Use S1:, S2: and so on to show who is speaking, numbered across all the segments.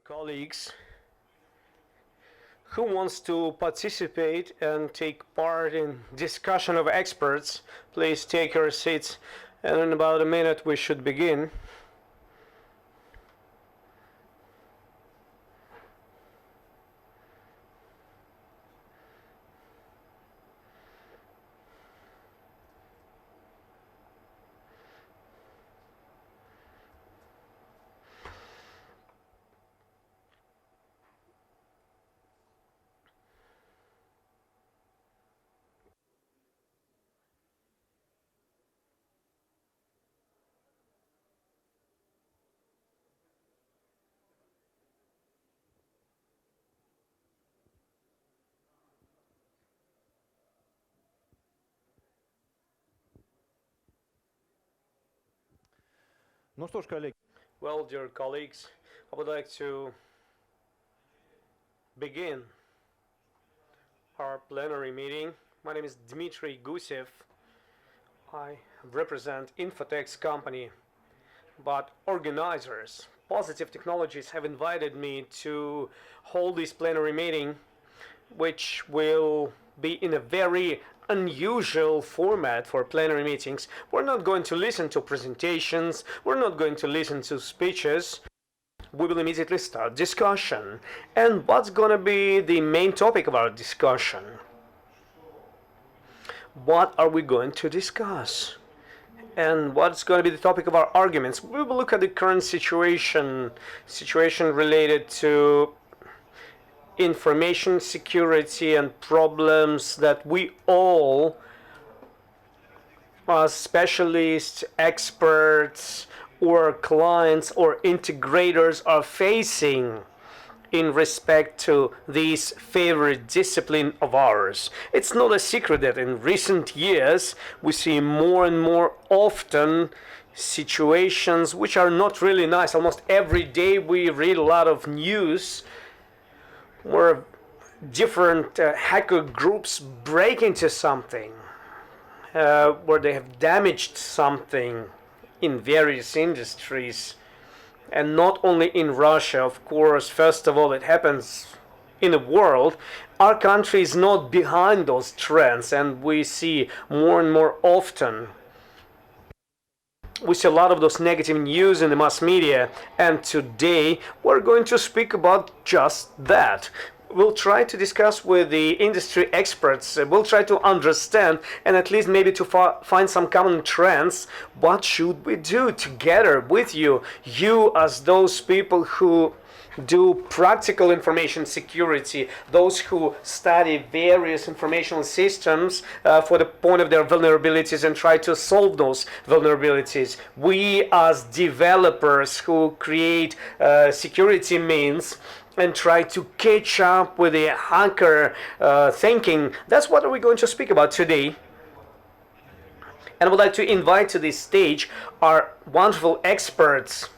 S1: Colleagues, who wants to participate and take part in discussion of experts, please take your seats, and in about a minute we should begin.
S2: Ну что ж, коллеги.
S1: Well, dear colleagues, I would like to begin our plenary meeting. My name is Dmitry Gusev. I represent Infotech's company, but organizers, Positive Technologies, have invited me to hold this plenary meeting, which will be in a very unusual format for plenary meetings. We're not going to listen to presentations, we're not going to listen to speeches. We will immediately start discussion. And what's going to be the main topic of our discussion? What are we going to discuss? And what's going to be the topic of our arguments? We will look at the current situation related to information security and problems that we all, as specialists, experts, or clients or integrators, are facing in respect to this favorite discipline of ours. It's not a secret that in recent years we see more and more often situations which are not really nice. Almost every day we read a lot of news where different hacker groups break into something, where they have damaged something in various industries. And not only in Russia, of course. First of all, it happens in the world. Our country is not behind those trends, and we see more and more often. We see a lot of those negative news in the mass media, and today we're going to speak about just that. We'll try to discuss with the industry experts, we'll try to understand and at least maybe to find some common trends. What should we do together with you as those people who do practical information security, those who study various informational systems for the point of their vulnerabilities and try to solve those vulnerabilities. We as developers who create security means and try to catch up with the hacker thinking. That's what we're going to speak about today. And I would like to invite to this stage our wonderful experts.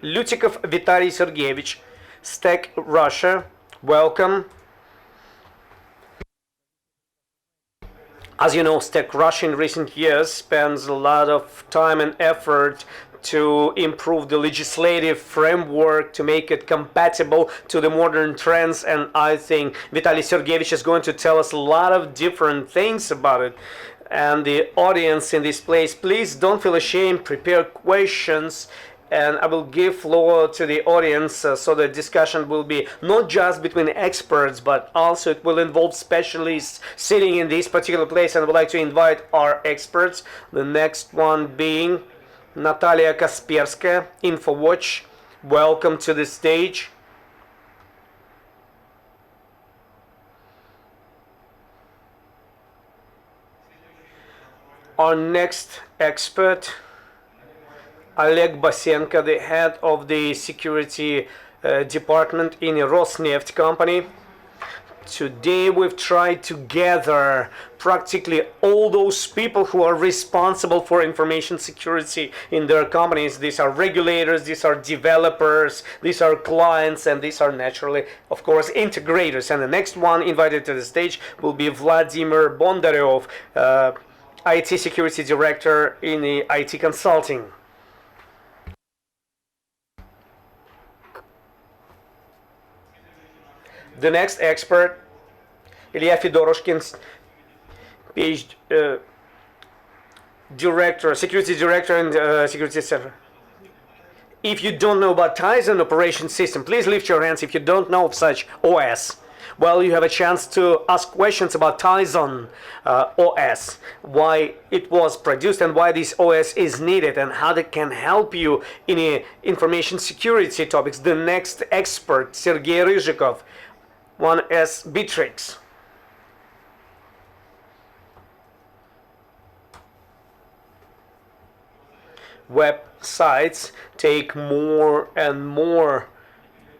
S1: Lutikov Vitaly Sergeyevich, Stack Russia, welcome. As you know, Stack Russia in recent years spends a lot of time and effort to improve the legislative framework, to make it compatible to the modern trends, and I think Vitaly Sergeyevich is going to tell us a lot of different things about it. And the audience in this place, please don't feel ashamed, prepare questions, and I will give floor to the audience so the discussion will be not just between experts, but also it will involve specialists sitting in this particular place. And I would like to invite our experts, the next one being Natalia Kasperskaya, InfoWatch. Welcome to the stage. Our next expert, Oleg Basenko, the head of the security department in a Rosneft company. Today we've tried to gather practically all those people who are responsible for information security in their companies. These are regulators, these are developers, these are clients, and these are naturally, of course, integrators. And the next one invited to the stage will be Vladimir Bondarev, IT security director in the IT consulting. The next expert, Ilya Fedoroshkin, PhD, director, security director and security center. If you don't know about Tizen operation system, please lift your hands if you don't know of such OS. Well, you have a chance to ask questions about Tizen OS, why it was produced and why this OS is needed and how it can help you in information security topics. The next expert, Sergey Ryzhikov, 1S Bittrex. Websites take more and more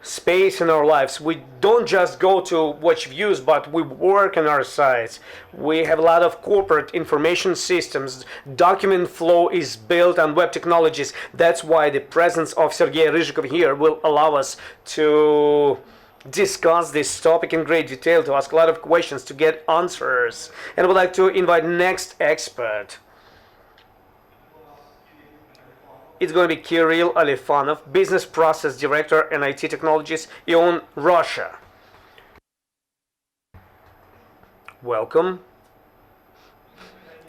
S1: space in our lives. We don't just go to watch views, but we work on our sites. We have a lot of corporate information systems. Document flow is built on web technologies. That's why the presence of Sergey Ryzhikov here will allow us to discuss this topic in great detail, to ask a lot of questions, to get answers. And I would like to invite next expert. It's going to be Kirill Alifanov, Business Process Director and IT Technologies, ION Russia. Welcome.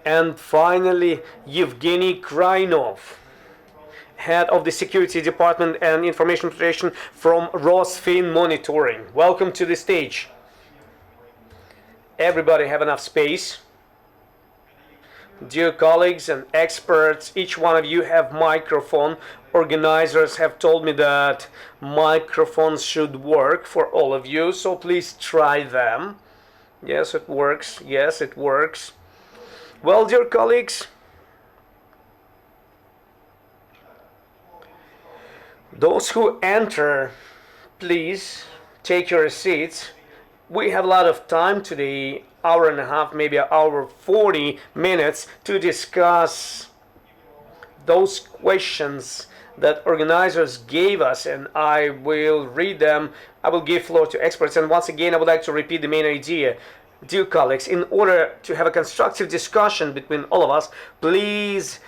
S1: And finally, Evgeny Krainov, Head of the Security Department and Information Protection from Rosfin Monitoring. Welcome to the stage. Everybody have enough space? Dear colleagues and experts, each one of you have microphone. Organizers have told me that microphones should work for all of you, so please try them. Yes, it works. Yes, it works. Well, dear colleagues, those who enter, please take your seats. We have a lot of time today, hour and a half, maybe an hour 40 minutes to discuss those questions that organizers gave us, and I will read them. I will give floor to experts, and once again I would like to repeat the main idea. Dear colleagues, in order to have a constructive discussion between all of us, please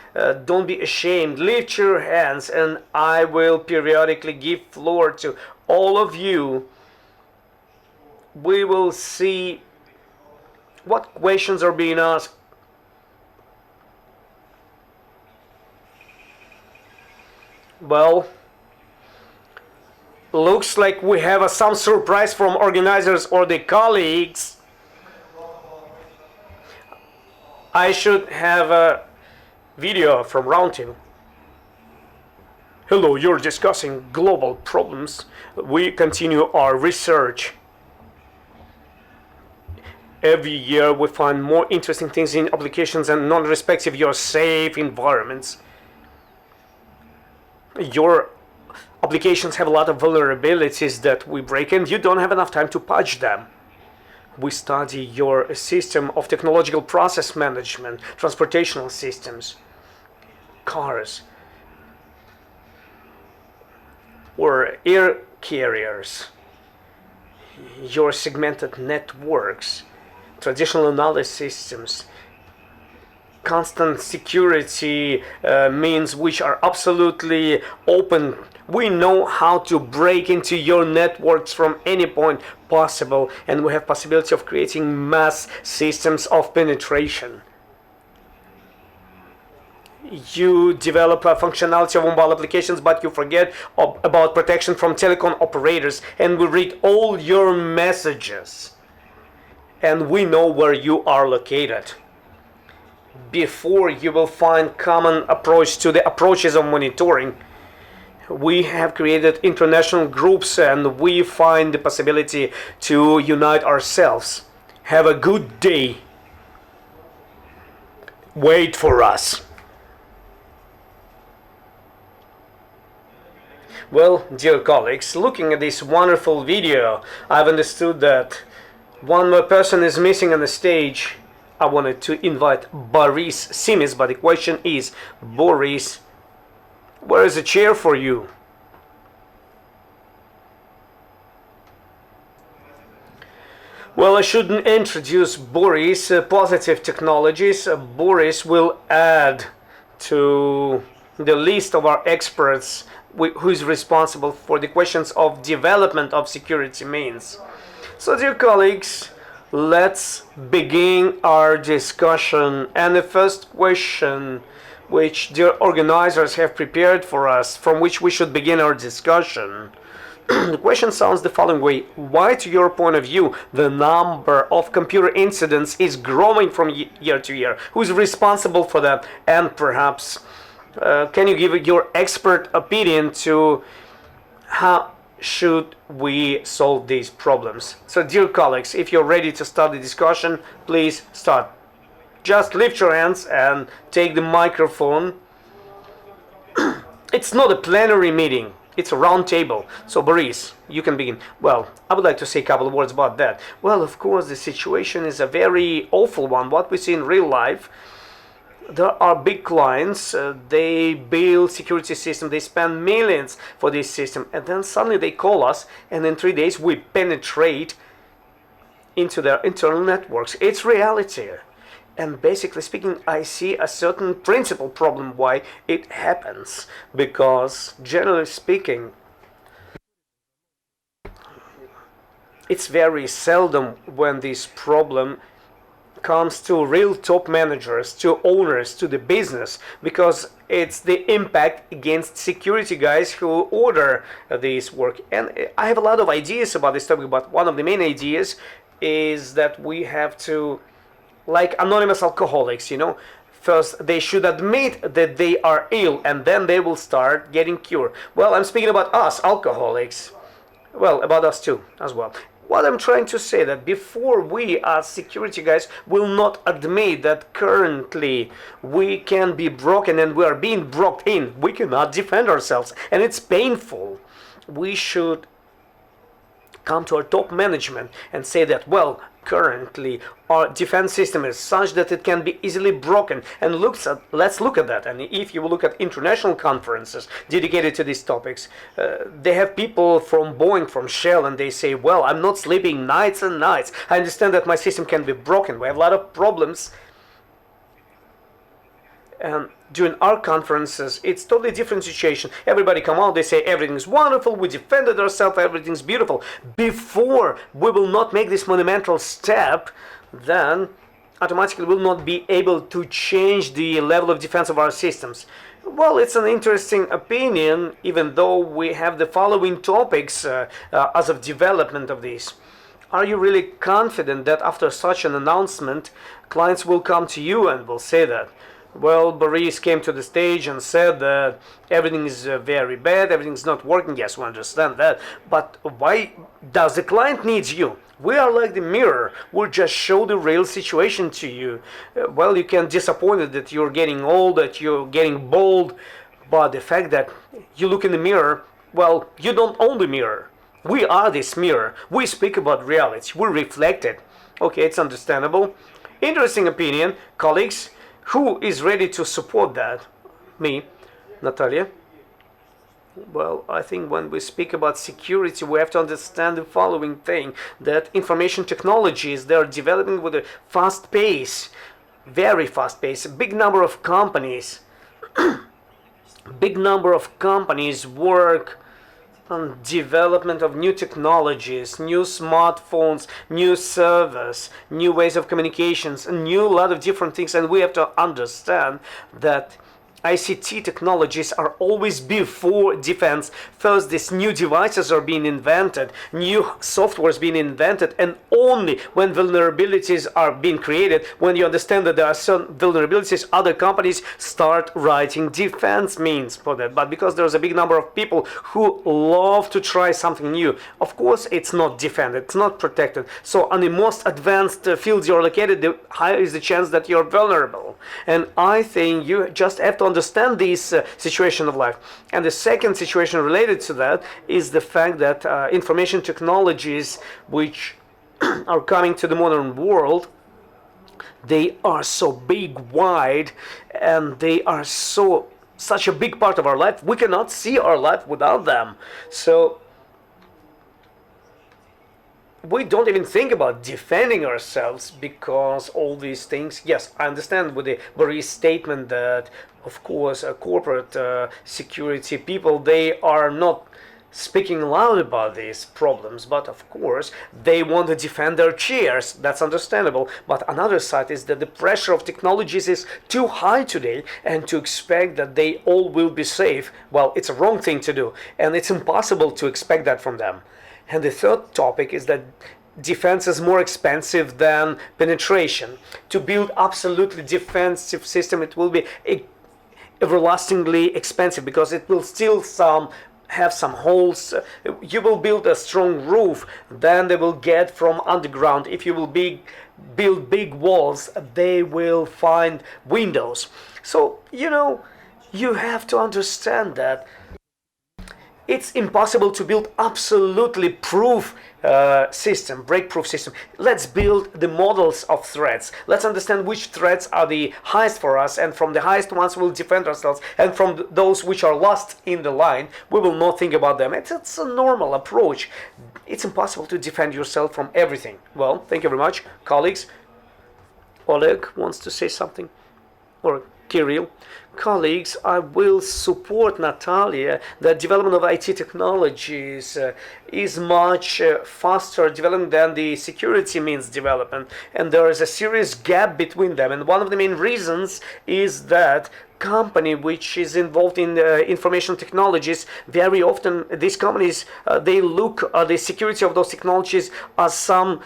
S1: don't be ashamed. Lift your hands and I will periodically give floor to all of you. We will see what questions are being asked. Well, looks like we have some surprise from organizers or the colleagues. I should have a video from Roundtable. Hello, you're discussing global problems. We continue our research. Every year we find more interesting things in applications and non-respective your safe environments. Your applications have a lot of vulnerabilities that we break and you don't have enough time to patch them. We study your system of technological process management, transportational systems, cars, or air carriers, your segmented networks, traditional knowledge systems, constant security means which are absolutely open. We know how to break into your networks from any point possible, and we have possibility of creating mass systems of penetration. You develop a functionality of mobile applications, but you forget about protection from telecom operators, and we read all your messages, and we know where you are located. Before you will find common approach to the approaches of monitoring, we have created international groups and we find the possibility to unite ourselves. Have a good day. Wait for us. Well, dear colleagues, looking at this wonderful video, I've understood that one more person is missing on the stage. I wanted to invite Boris Simis, but the question is, Boris, where is a chair for you? Well, I shouldn't introduce Boris. Positive Technologies. Boris will add to the list of our experts who is responsible for the questions of development of security means. So, dear colleagues, let's begin our discussion. And the first question, which dear organizers have prepared for us, from which we should begin our discussion, the question sounds the following way: why, to your point of view, the number of computer incidents is growing from year to year? Who is responsible for that? And perhaps, can you give your expert opinion to how should we solve these problems? So, dear colleagues, if you're ready to start the discussion, please start. Just lift your hands and take the microphone. It's not a plenary meeting. It's a round table. So, Boris, you can begin. Well, I would like to say a couple of words about that. Well, of course, the situation is a very awful one. What we see in real life, there are big clients, they build security system, they spend millions for this system, and then suddenly they call us, and in 3 days we penetrate into their internal networks. It's reality. And basically speaking, I see a certain principal problem why it happens. Because, generally speaking, it's very seldom when this problem comes to real top managers, to owners, to the business, because it's the impact against security guys who order this work. And I have a lot of ideas about this topic, but one of the main ideas is that we have to, like anonymous alcoholics, first they should admit that they are ill and then they will start getting cured. Well, I'm speaking about us alcoholics. Well, about us too as well. What I'm trying to say that before we as security guys will not admit that currently we can be broken and we are being broken in, we cannot defend ourselves and it's painful. We should come to our top management and say that, well, currently our defense system is such that it can be easily broken, and let's look at that. And if you look at international conferences dedicated to these topics, they have people from Boeing, from Shell, and they say, well, I'm not sleeping nights and nights. I understand that my system can be broken. We have a lot of problems. And during our conferences, it's totally different situation. Everybody come out, they say everything's wonderful, we defended ourselves, everything's beautiful. Before we will not make this monumental step, then automatically we'll not be able to change the level of defense of our systems. Well, it's an interesting opinion, even though we have the following topics as of development of this. Are you really confident that after such an announcement, clients will come to you and will say that, well, Boris came to the stage and said that everything is very bad, everything's not working? Yes, we understand that. But why does the client need you? We are like the mirror. We'll just show the real situation to you. Well, you can be disappointed that you're getting old, that you're getting bold. But the fact that you look in the mirror, well, you don't own the mirror. We are this mirror. We speak about reality. We reflect it. Okay, it's understandable. Interesting opinion, colleagues. Who is ready to support that? Me, Natalia. Well, I think when we speak about security, we have to understand the following thing, that information technologies, they are developing with a fast pace, very fast pace. A big number of companies, work on development of new technologies, new smartphones, new servers, new ways of communications, a lot of different things. And we have to understand that ICT technologies are always before defense. First, these new devices are being invented, new software is being invented, and only when vulnerabilities are being created, when you understand that there are certain vulnerabilities, other companies start writing defense means for that. But because there's a big number of people who love to try something new, of course it's not defended, it's not protected. So on the most advanced fields you're located, the higher is the chance that you're vulnerable. And I think you just have to understand this situation of life. And the second situation related to that is the fact that information technologies which are coming to the modern world, they are so big, wide, and they are such a big part of our life. We cannot see our life without them. So we don't even think about defending ourselves because all these things. Yes, I understand with the Boris statement that, of course, corporate security people, they are not speaking loud about these problems, but of course they want to defend their chairs. That's understandable. But another side is that the pressure of technologies is too high today, and to expect that they all will be safe, well, it's a wrong thing to do, and it's impossible to expect that from them. And the third topic is that defense is more expensive than penetration. To build absolutely defensive system, it will be everlastingly expensive because it will still have some holes. You will build a strong roof, then they will get from underground. If you will build big walls, they will find windows. So you have to understand that it's impossible to build absolutely proof system, break-proof system. Let's build the models of threats. Let's understand which threats are the highest for us, and from the highest ones we'll defend ourselves, and from those which are lost in the line, we will not think about them. It's a normal approach. It's impossible to defend yourself from everything. Well, thank you very much, colleagues. Oleg wants to say something, or Kirill. Colleagues, I will support Natalia that development of IT technologies is much faster development than the security means development, and there is a serious gap between them. And one of the main reasons is that company which is involved in information technologies, very often these companies they look at the security of those technologies as some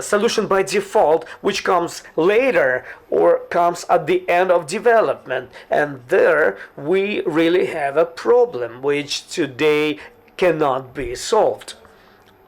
S1: solution by default, which comes later or comes at the end of development. And there we really have a problem which today cannot be solved.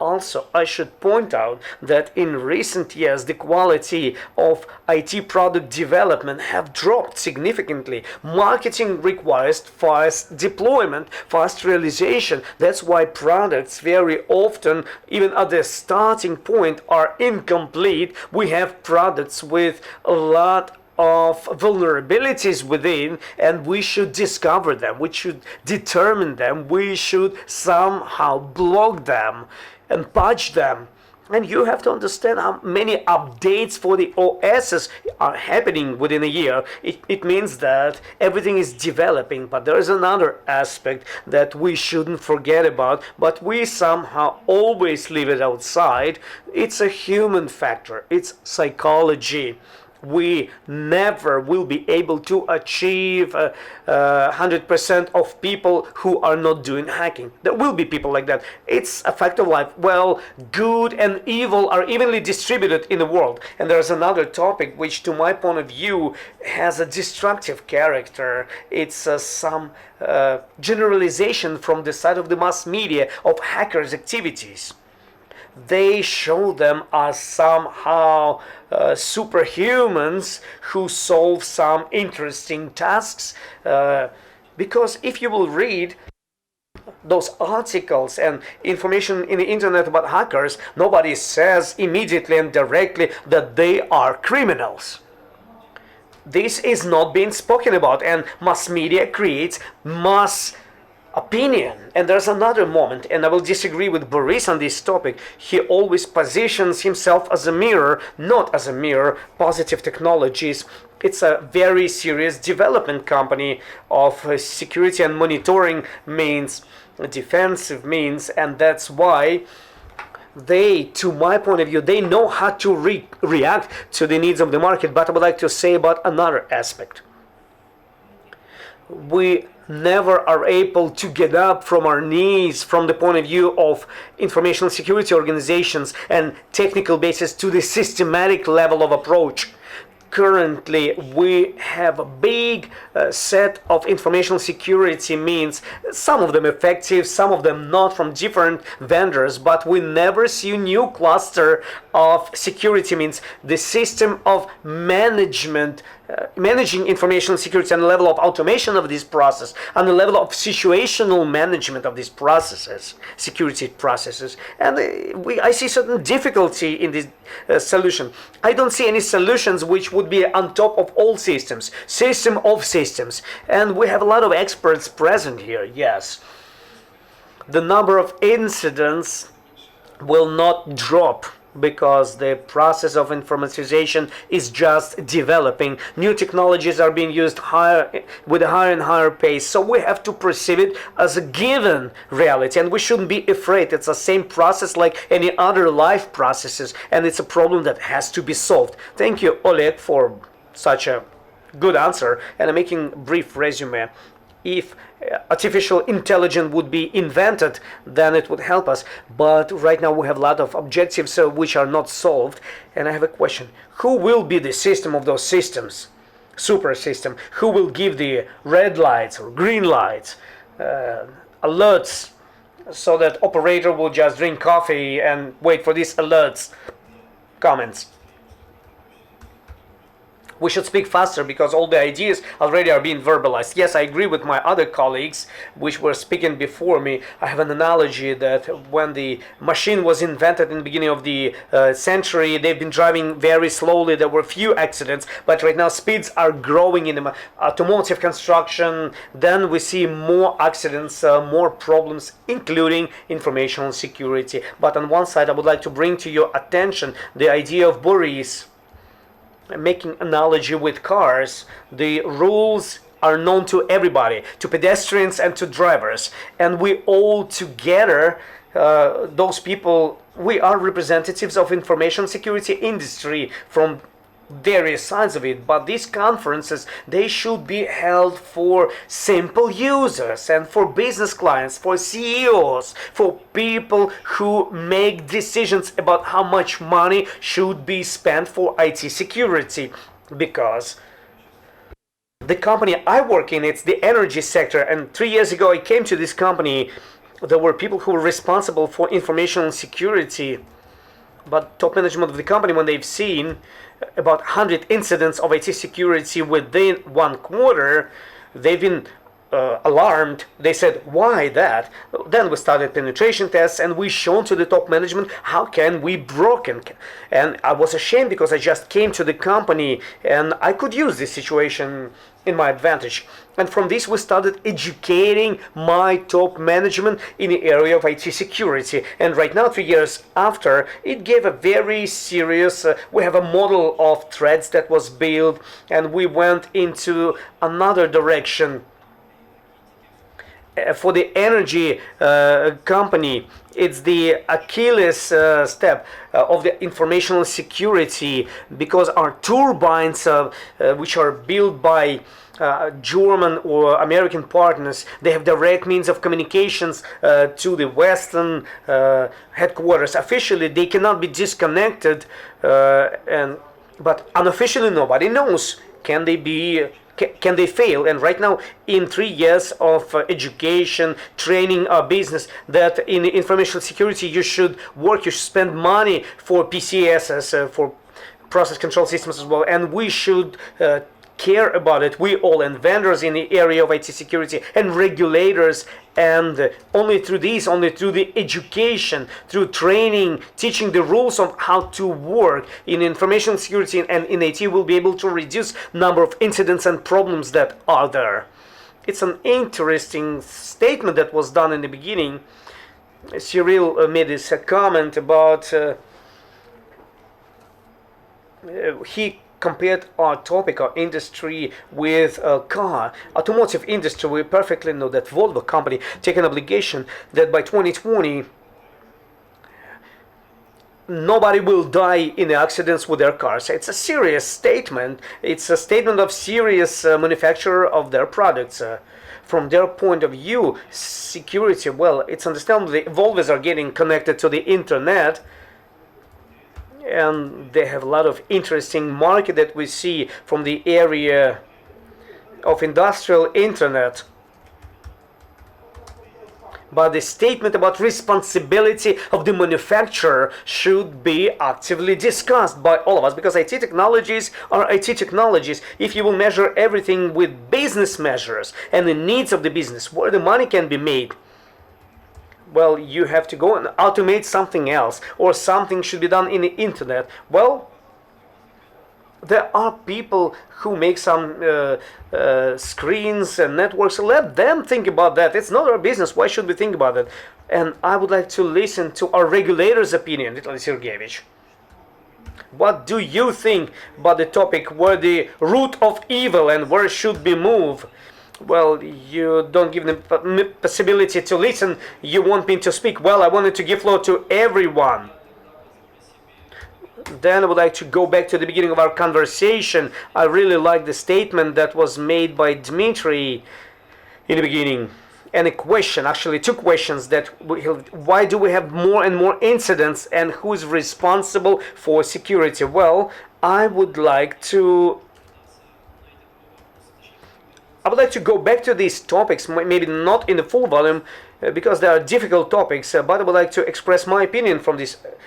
S1: Also, I should point out that in recent years the quality of IT product development have dropped significantly. Marketing requires fast deployment, fast realization. That's why products very often, even at the starting point, are incomplete. We have products with a lot of vulnerabilities within, and we should discover them, we should determine them, we should somehow block them and patch them. And you have to understand how many updates for the OSs are happening within a year. It means that everything is developing, but there is another aspect that we shouldn't forget about, but we somehow always leave it outside. It's a human factor, it's psychology. We never will be able to achieve 100% of people who are not doing hacking. There will be people like that. It's a fact of life. Well, good and evil are evenly distributed in the world. And there's another topic which, to my point of view, has a destructive character. It's some generalization from the side of the mass media of hackers' activities. They show them as somehow superhumans who solve some interesting tasks, because if you will read those articles and information in the internet about hackers, nobody says immediately and directly that they are criminals. This is not being spoken about, and mass media creates mass opinion. And there's another moment, and I will disagree with Boris on this topic. He always positions himself as a mirror, not as a mirror. Positive Technologies, it's a very serious development company of security and monitoring means, defensive means, and that's why they, to my point of view, they know how to react to the needs of the market. But I would like to say about another aspect. We never are able to get up from our knees from the point of view of information security organizations and technical basis to the systematic level of approach. Currently, we have a big set of information security means, some of them effective, some of them not, from different vendors, but we never see a new cluster of security means. The system of management, managing information security, and the level of automation of this process, and the level of situational management of these processes, security processes. And I see certain difficulty in this solution. I don't see any solutions which would be on top of all systems, system of systems. And we have a lot of experts present here, yes. The number of incidents will not drop because the process of informatization is just developing. New technologies are being used with a higher and higher pace, so we have to perceive it as a given reality, and we shouldn't be afraid. It's the same process like any other life processes, and it's a problem that has to be solved. Thank you, Oleg, for such a good answer, and I'm making a brief resume. If artificial intelligence would be invented, then it would help us. But right now we have a lot of objectives which are not solved. And I have a question. Who will be the system of those systems? Super system. Who will give the red lights or green lights, alerts, so that operator will just drink coffee and wait for these alerts? Comments. We should speak faster because all the ideas already are being verbalized. Yes, I agree with my other colleagues which were speaking before me. I have an analogy that when the machine was invented in the beginning of the century, they've been driving very slowly. There were few accidents, but right now speeds are growing in the automotive construction. Then we see more accidents, more problems, including information security. But on one side, I would like to bring to your attention the idea of Boris. Making analogy with cars, the rules are known to everybody, to pedestrians and to drivers, and we all together, those people, we are representatives of information security industry from various sides of it. But these conferences, they should be held for simple users and for business clients, for CEOs, for people who make decisions about how much money should be spent for IT security. Because the company I work in, it's the energy sector, and 3 years ago I came to this company. There were people who were responsible for information security, but top management of the company, when they've seen about 100 incidents of IT security within 1 quarter, they've been alarmed. They said, why that? Then we started penetration tests, and we shown to the top management how can we broken. And I was ashamed because I just came to the company and I could use this situation in my advantage. And from this we started educating my top management in the area of IT security. And right now, 3 years after, it gave a very serious, we have a model of threats that was built, and we went into another direction. For the energy company, it's the Achilles step of the informational security, because our turbines, which are built by German or American partners, they have direct means of communications to the Western headquarters. Officially, they cannot be disconnected, but unofficially, nobody knows. Can they fail? And right now, in 3 years of education, training our business, that in information security you should work, you should spend money for PCSs, for process control systems as well, and we should care about it, we all, and vendors in the area of IT security and regulators. And only through the education, through training, teaching the rules of how to work in information security and in IT, will be able to reduce number of incidents and problems that are there. It's an interesting statement that was done in the beginning. Cyril made this comment about he compared our topic, our industry, with a car. Automotive industry, we perfectly know that Volvo company take an obligation that by 2020 nobody will die in accidents with their cars. It's a serious statement. It's a statement of serious manufacturer of their products. From their point of view, security, well, it's understandable. The Volvos are getting connected to the internet, and they have a lot of interesting market that we see from the area of industrial internet. But the statement about responsibility of the manufacturer should be actively discussed by all of us, because IT technologies are IT technologies. If you will measure everything with business measures and the needs of the business, where the money can be made, well, you have to go and automate something else, or something should be done in the internet. Well, there are people who make some screens and networks. Let them think about that. It's not our business. Why should we think about it? And I would like to listen to our regulator's opinion, Vitaly Sergeyevich. What do you think about the topic where the root of evil and where should be moved? Well, you don't give them possibility to listen. You want me to speak. Well, I wanted to give floor to everyone. Then I would like to go back to the beginning of our conversation. I really like the statement that was made by Dmitry in the beginning. And a question, actually two questions, that why do we have more and more incidents and who is responsible for security? Well, I would like to go back to these topics, maybe not in the full volume, because they are difficult topics, but I would like to express my opinion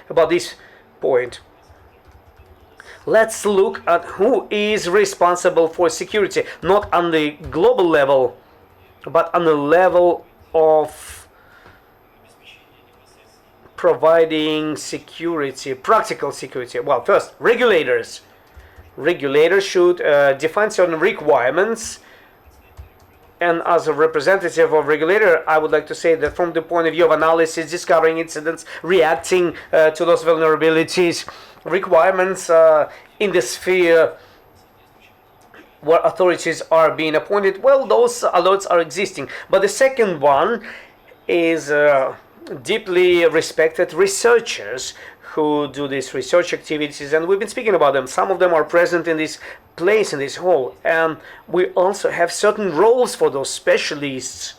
S1: about this point. Let's look at who is responsible for security, not on the global level, but on the level of providing security, practical security. Well, first, regulators. Regulators should define certain requirements. And as a representative of regulator, I would like to say that from the point of view of analysis, discovering incidents, reacting to those vulnerabilities, requirements in the sphere where authorities are being appointed, well, those alerts are existing. But the second one is deeply respected researchers who do these research activities, and we've been speaking about them. Some of them are present in this place, in this hall, and we also have certain roles for those specialists.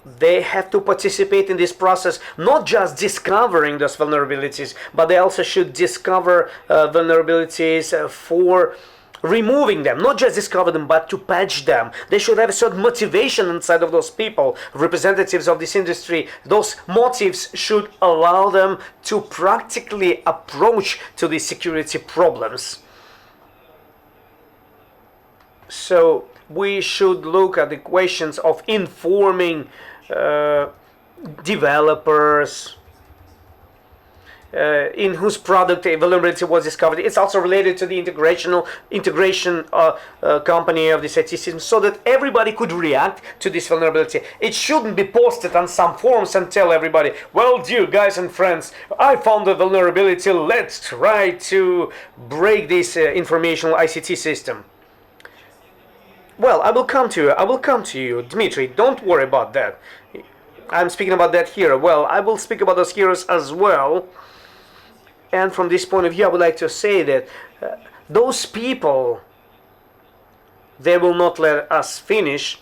S1: They have to participate in this process, not just discovering those vulnerabilities, but they also should discover vulnerabilities for removing them, not just discover them, but to patch them. They should have a certain motivation inside of those people, representatives of this industry. Those motives should allow them to practically approach to these security problems. So we should look at the questions of informing developers in whose product a vulnerability was discovered. It's also related to the integration company of this IT system, so that everybody could react to this vulnerability. It shouldn't be posted on some forums and tell everybody, well, dear guys and friends, I found a vulnerability, let's try to break this informational ICT system. Well, I will come to you, Dmitry, don't worry about that. I'm speaking about that here. Well, I will speak about those heroes as well. And from this point of view, I would like to say that those people, they will not let us finish.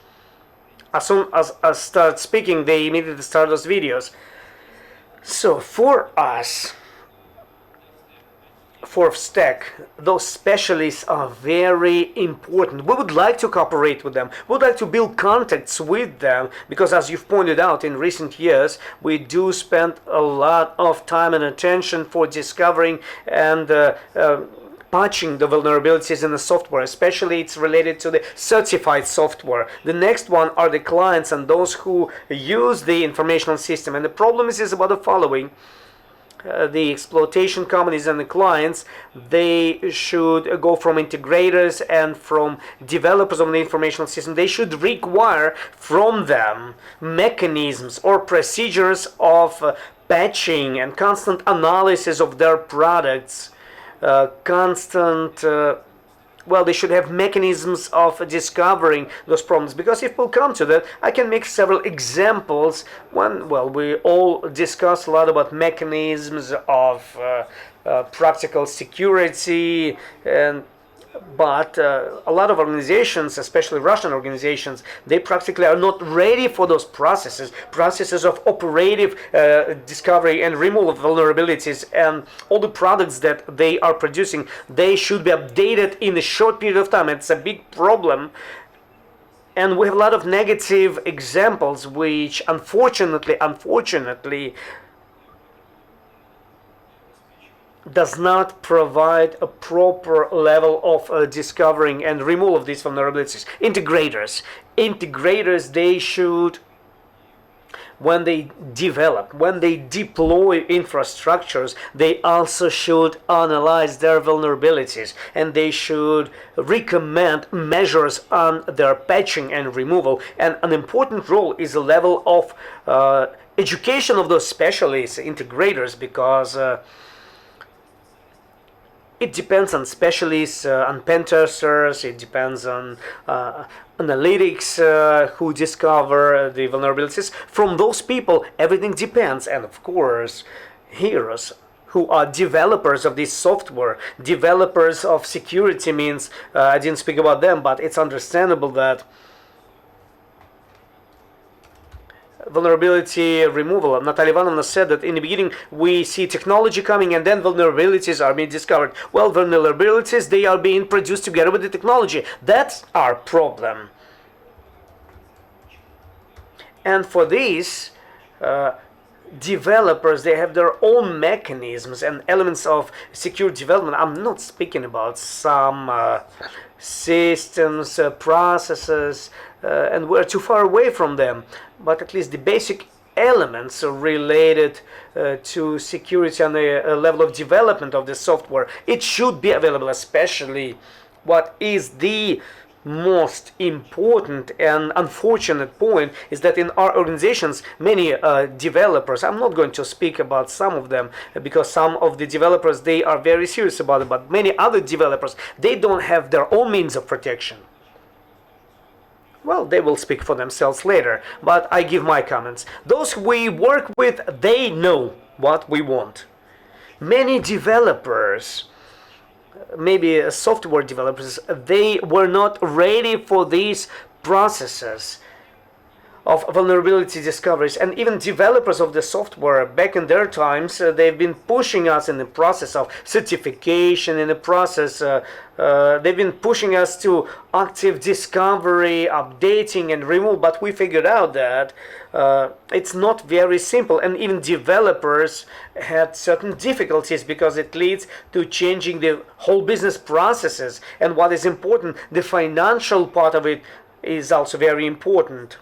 S1: As soon as I start speaking, they immediately start those videos. So for us, for Stack, those specialists are very important. We would like to cooperate with them. We would like to build contacts with them, because as you've pointed out, in recent years we do spend a lot of time and attention for discovering and patching the vulnerabilities in the software. Especially it's related to the certified software. The next one are the clients and those who use the informational system. And the problem is about the following. The exploitation companies and the clients, they should go from integrators and from developers of the informational system. They should require from them mechanisms or procedures of patching and constant analysis of their products, well, they should have mechanisms of discovering those problems. Because if we'll come to that, I can make several examples. One, well, we all discuss a lot about mechanisms of practical security, but a lot of organizations, especially Russian organizations, they practically are not ready for those processes of operative discovery and removal of vulnerabilities. And all the products that they are producing, they should be updated in a short period of time. It's a big problem. And we have a lot of negative examples which unfortunately does not provide a proper level of discovering and removal of these vulnerabilities. Integrators, they should, when they develop, when they deploy infrastructures, they also should analyze their vulnerabilities, and they should recommend measures on their patching and removal. And an important role is a level of education of those specialists, integrators, because it depends on specialists, on pen testers, it depends on analytics who discover the vulnerabilities. From those people, everything depends. And of course, heroes who are developers of this software, developers of security means, I didn't speak about them, but it's understandable that vulnerability removal. Natalia Ivanovna said that in the beginning we see technology coming and then vulnerabilities are being discovered. Well, vulnerabilities, they are being produced together with the technology. That's our problem. And for this, developers, they have their own mechanisms and elements of secure development. I'm not speaking about some systems, processes, and we're too far away from them, but at least the basic elements related to security on the level of development of the software, it should be available. Especially what is the most important and unfortunate point is that in our organizations, many developers, I'm not going to speak about some of them because some of the developers, they are very serious about it, but many other developers, they don't have their own means of protection. Well, they will speak for themselves later, but I give my comments. Those we work with, they know what we want. Many developers, maybe software developers, they were not ready for these processes of vulnerability discoveries, and even developers of the software back in their times, they've been pushing us in the process of certification, in the process they've been pushing us to active discovery, updating and removal, but we figured out that it's not very simple, and even developers had certain difficulties because it leads to changing the whole business processes. And what is important, the financial part of it is also very important.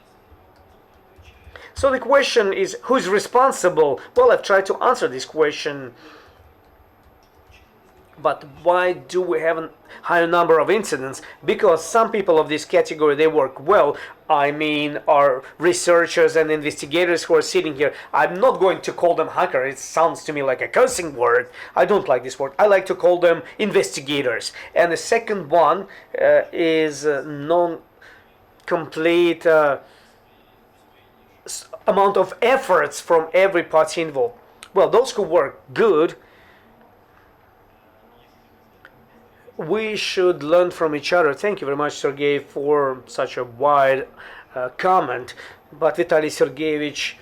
S1: So the question is, who's responsible? Well, I've tried to answer this question. But why do we have a higher number of incidents? Because some people of this category, they work well. I mean, our researchers and investigators who are sitting here, I'm not going to call them hacker. It sounds to me like a cursing word. I don't like this word. I like to call them investigators. And the second one is non-complete amount of efforts from every party involved. Well, those who work good, we should learn from each other. Thank you very much, Sergey, for such a wide comment. But Vitaly Sergeyevich,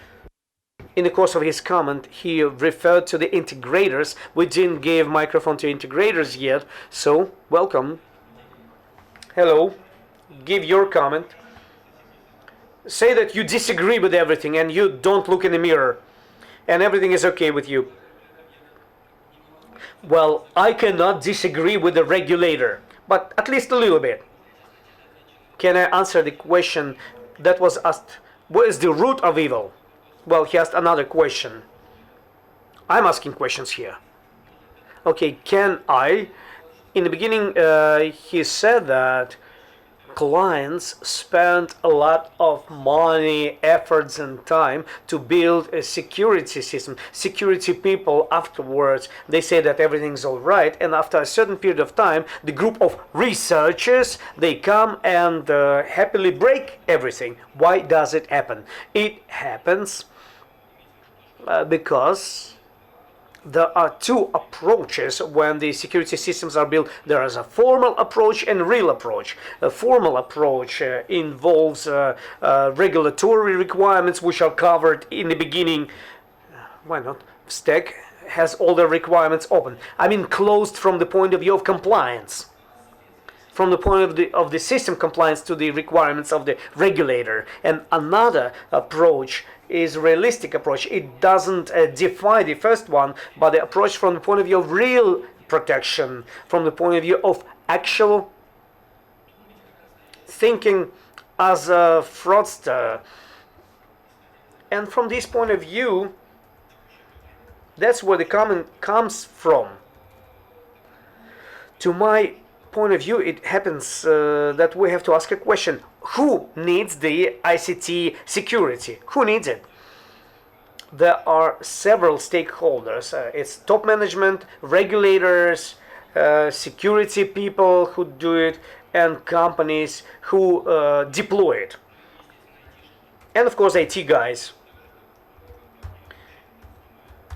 S1: in the course of his comment, he referred to the integrators. We didn't give microphone to integrators yet, so welcome. Hello, give your comment. Say that you disagree with everything and you don't look in the mirror and everything is okay with you. Well, I cannot disagree with the regulator, but at least a little bit. Can I answer the question that was asked? What is the root of evil? Well, he asked another question. I'm asking questions here. Okay, can I? In the beginning, he said that clients spend a lot of money, efforts and time to build a security system. Security people afterwards, they say that everything's all right, and after a certain period of time, the group of researchers, they come and happily break everything. Why does it happen? It happens because there are two approaches when the security systems are built. There is a formal approach and real approach. A formal approach involves regulatory requirements which are covered in the beginning. Why not? Stack has all the requirements open. I mean closed from the point of view of compliance. From the point of the system compliance to the requirements of the regulator. And another approach is realistic approach. It doesn't defy the first one, but the approach from the point of view of real protection, from the point of view of actual thinking as a fraudster. And from this point of view, that's where the comment comes from. To my point of view, it happens that we have to ask a question. Who needs the ICT security? Who needs it? there are several stakeholders. It's top management, regulators, security people who do it, and companies who deploy it. And of course, IT guys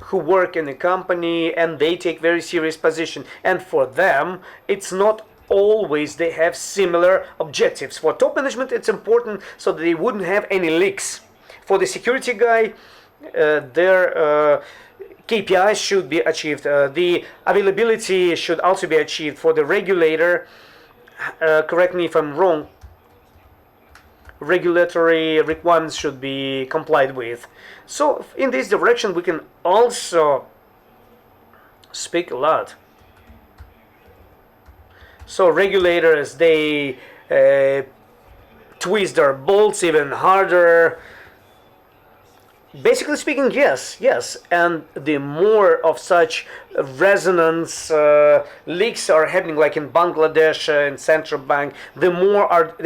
S1: who work in a company and they take very serious position. And for them, it's not always they have similar objectives. For top management, it's important so that they wouldn't have any leaks. For the security guy, their KPIs should be achieved. The availability should also be achieved. For the regulator, correct me if I'm wrong, regulatory requirements should be complied with. So in this direction we can also speak a lot. So regulators, they twist their bolts even harder. Basically speaking, yes, and the more of such resonance leaks are happening, like in Bangladesh in central bank, the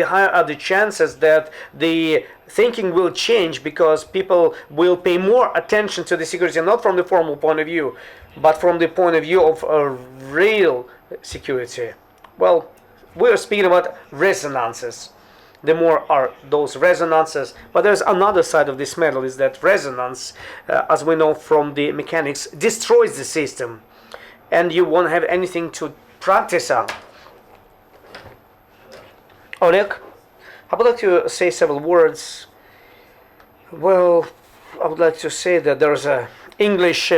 S1: higher are the chances that the thinking will change, because people will pay more attention to the security, not from the formal point of view, but from the point of view of real security. Well, we are speaking about resonances. The more are those resonances. But there's another side of this medal, is that resonance, as we know from the mechanics, destroys the system, and you won't have anything to practice on. Oleg, I would like to say several words. Well, I would like to say that there's a English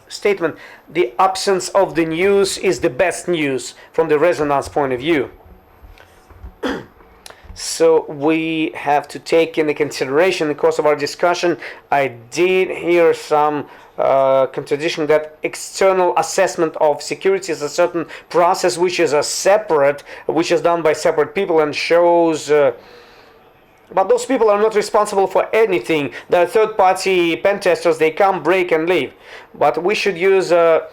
S1: statement: the absence of the news is the best news from the resonance point of view. So we have to take into consideration in the course of our discussion. I did hear some contradiction that external assessment of security is a certain process which is which is done by separate people, and shows but those people are not responsible for anything. They're third-party pen testers. They come, break, and leave. But we should use for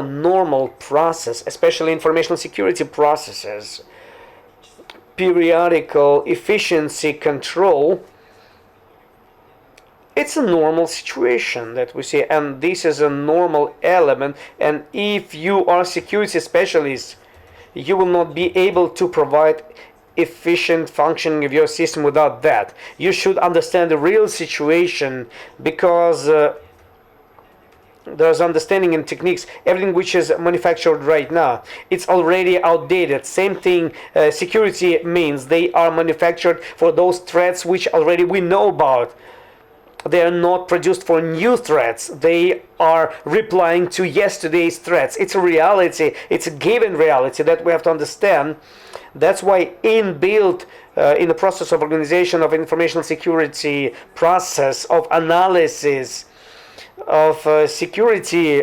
S1: normal process, especially information security processes, periodical efficiency control. It's a normal situation that we see, and this is a normal element. And if you are a security specialist, you will not be able to provide efficient functioning of your system without that. You should understand the real situation, because there's understanding and techniques. Everything which is manufactured right now, it's already outdated. Same thing security means. They are manufactured for those threats which already we know about. They are not produced for new threats. They are replying to yesterday's threats. It's a reality. It's a given reality that we have to understand. That's why inbuilt in the process of organization of information security process of analysis of security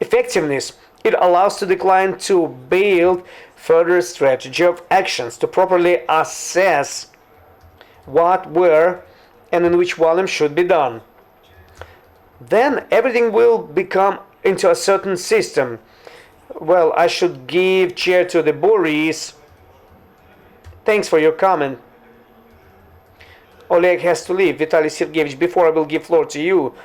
S1: effectiveness, it allows to the client to build further strategy of actions to properly assess what, where, and in which volume should be done. Then everything will become into a certain system. Well, I should give chair to the Boris. Thanks for your comment. Oleg has to leave. Vitaly Sergeyevich, before I will give floor to you,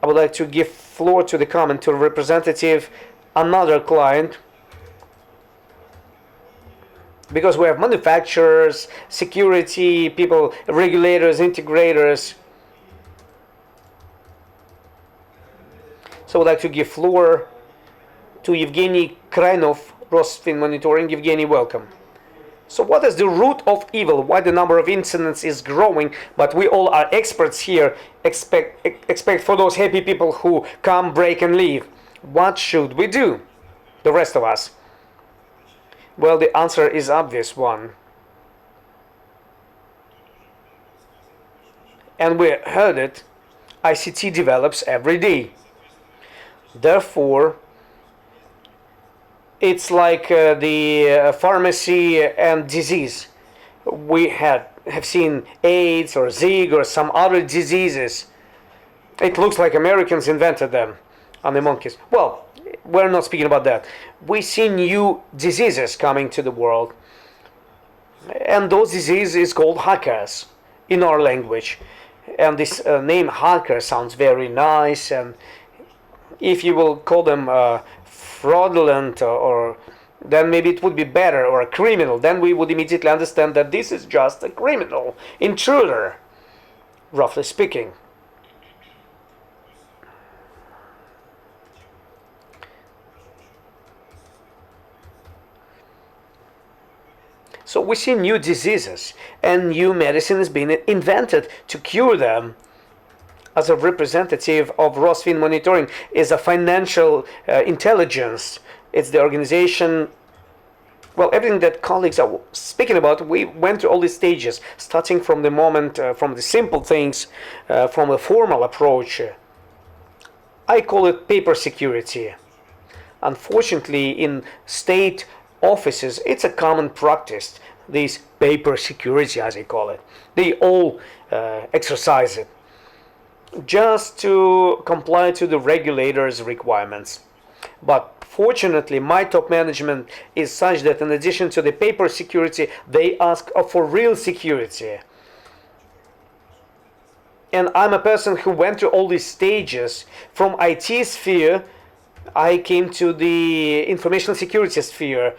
S1: I would like to give floor to the comment to representative, another client, because we have manufacturers, security people, regulators, integrators. So I would like to give floor to Evgeny Krainov, Rosfin Monitoring. Evgeny, welcome. So what is the root of evil? Why the number of incidents is growing? But we all are experts here. Expect for those happy people who come, break, and leave. What should we do? The rest of us. Well, the answer is obvious one. And we heard it. ICT develops every day. Therefore, it's like the pharmacy and disease. We have seen AIDS or Zika or some other diseases. It looks like Americans invented them on the monkeys. Well, we're not speaking about that. We see new diseases coming to the world. And those diseases is called hackers in our language. And this name hacker sounds very nice, and if you will call them fraudulent or then maybe it would be better, or a criminal, then we would immediately understand that this is just a criminal intruder, roughly speaking. So we see new diseases and new medicine is being invented to cure them. As a representative of Rosfin Monitoring is a financial intelligence. It's the organization, well, everything that colleagues are speaking about, we went through all these stages, starting from the moment, from the simple things, from a formal approach. I call it paper security. Unfortunately, in state offices, it's a common practice, this paper security, as they call it. They all exercise it just to comply to the regulators' requirements. But fortunately, my top management is such that in addition to the paper security, they ask for real security. And I'm a person who went through all these stages. From IT sphere, I came to the information security sphere.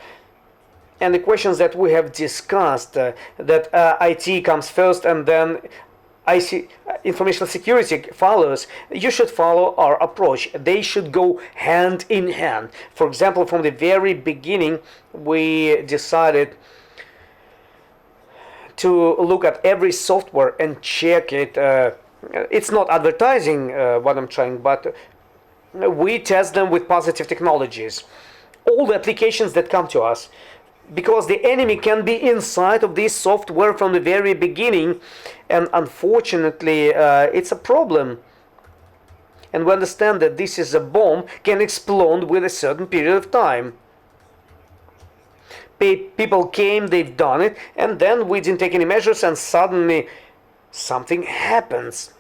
S1: And the questions that we have discussed, that IT comes first and then information security follows, you should follow our approach. They should go hand in hand. For example, from the very beginning, we decided to look at every software and check it. It's not advertising what I'm trying, but we test them with positive technologies. All the applications that come to us, because the enemy can be inside of this software from the very beginning, and unfortunately it's a problem. And we understand that this is a bomb, can explode with a certain period of time. People came, they've done it, and then we didn't take any measures, and suddenly something happens.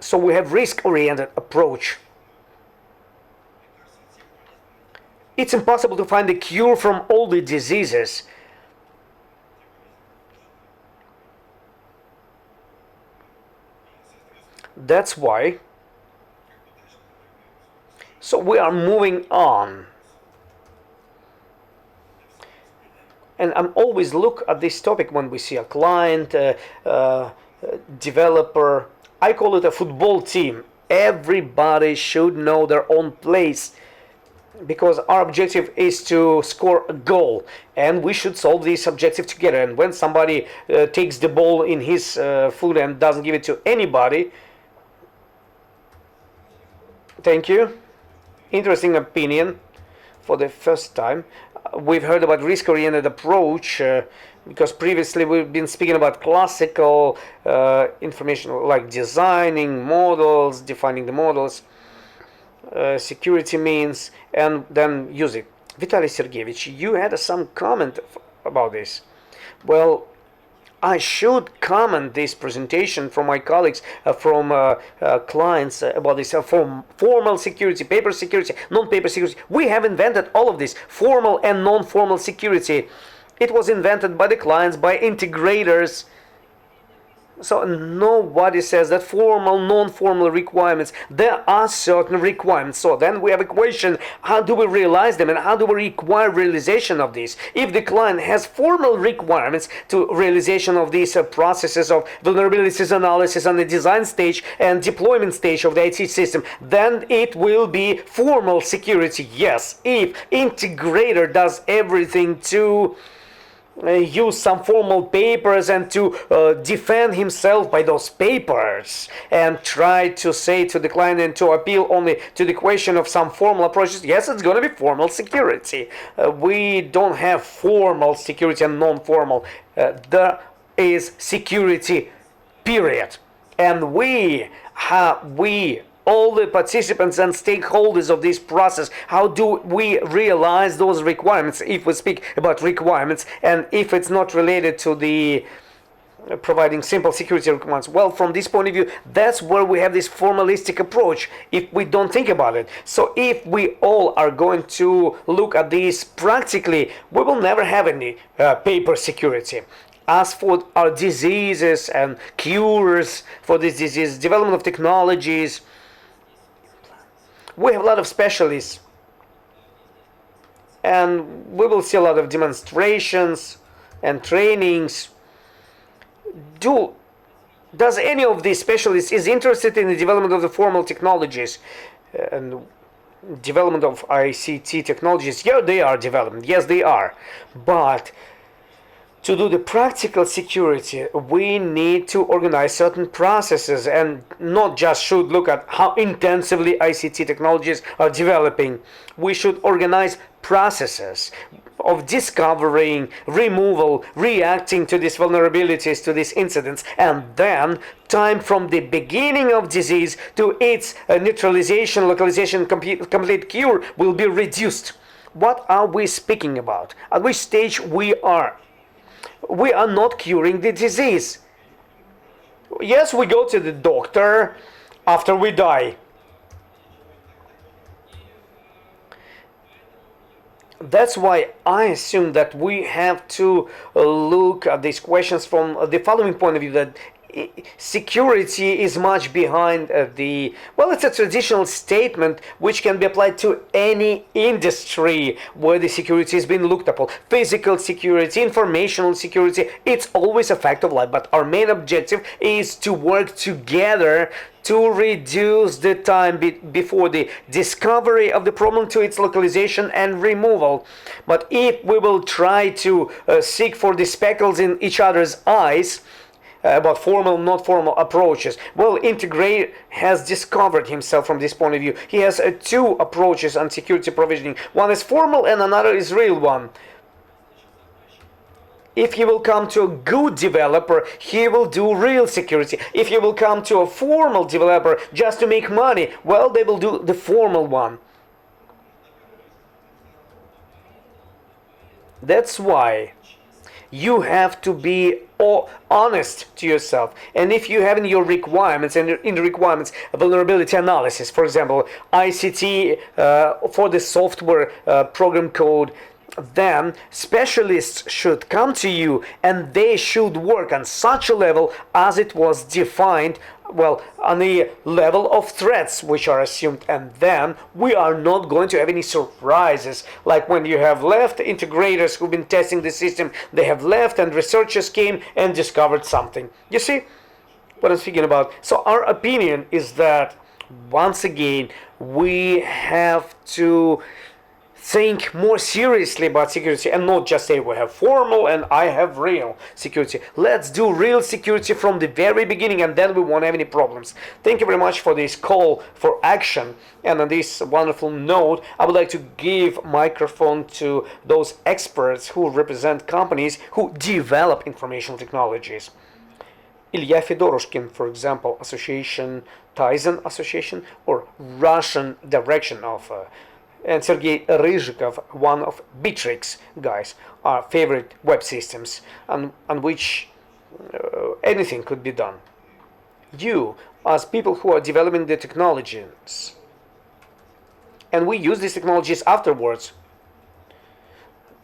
S1: So we have risk-oriented approach. It's impossible to find a cure from all the diseases. That's why. So we are moving on. And I'm always look at this topic when we see a client, developer. I call it a football team. Everybody should know their own place, because our objective is to score a goal, and we should solve this objective together. And when somebody takes the ball in his foot and doesn't give it to anybody, thank you. Interesting opinion for the first time. We've heard about risk-oriented approach because previously we've been speaking about classical information like designing models, defining the models, security means, and then use it. Vitaly Sergeyevich, you had some comment about this. Well, I should comment this presentation from my colleagues, from clients about this formal security, paper security, non-paper security. We have invented all of this, formal and non-formal security. It was invented by the clients, by integrators. So nobody says that formal, non-formal requirements. There are certain requirements. So then we have a question, how do we realize them and how do we require realization of these? If the client has formal requirements to realization of these processes of vulnerabilities analysis on the design stage and deployment stage of the IT system, then it will be formal security. Yes, if integrator does everything to use some formal papers and to defend himself by those papers and try to say to the client and to appeal only to the question of some formal approaches, yes, it's going to be formal security. We don't have formal security and non-formal. There is security, period. And we all the participants and stakeholders of this process, how do we realize those requirements, if we speak about requirements, and if it's not related to the providing simple security requirements? Well, from this point of view, that's where we have this formalistic approach, if we don't think about it. So if we all are going to look at this practically, we will never have any paper security. as for our diseases and cures for this disease, development of technologies, we have a lot of specialists, and we will see a lot of demonstrations and trainings. Does any of these specialists is interested in the development of the formal technologies and development of ICT technologies? Yeah, they are developing. Yes, they are. But to do the practical security, we need to organize certain processes and not just should look at how intensively ICT technologies are developing. We should organize processes of discovering, removal, reacting to these vulnerabilities, to these incidents, and then time from the beginning of disease to its neutralization, localization, complete cure will be reduced. What are we speaking about? At which stage we are? We are not curing the disease. Yes, we go to the doctor after we die. That's why I assume that we have to look at these questions from the following point of view, that security is much behind it's a traditional statement which can be applied to any industry where the security has been looked upon. Physical security, informational security, it's always a fact of life, but our main objective is to work together to reduce the time before the discovery of the problem to its localization and removal. But if we will try to seek for the speckles in each other's eyes, about formal, not formal approaches. Well, Integrate has discovered himself from this point of view. He has two approaches on security provisioning. One is formal and another is real one. If he will come to a good developer, he will do real security. If he will come to a formal developer just to make money, well, they will do the formal one. That's why you have to be honest to yourself. And if you have in your requirements, and in the requirements, vulnerability analysis, for example, ICT for the software program code, then specialists should come to you and they should work on such a level as it was defined, on the level of threats which are assumed, and then we are not going to have any surprises, like when you have left integrators who've been testing the system, they have left and researchers came and discovered something. You see what I'm speaking about? So our opinion is that, once again, we have to think more seriously about security and not just say we have formal and I have real security. Let's do real security from the very beginning, and then we won't have any problems. Thank you very much for this call for action. And on this wonderful note, I would like to give microphone to those experts who represent companies who develop information technologies. Ilya Fedorushkin, for example, Association, Tizen Association, or Russian direction of and Sergey Ryzhikov, one of Bittrex guys, our favorite web systems on which anything could be done. You, as people who are developing the technologies, and we use these technologies afterwards.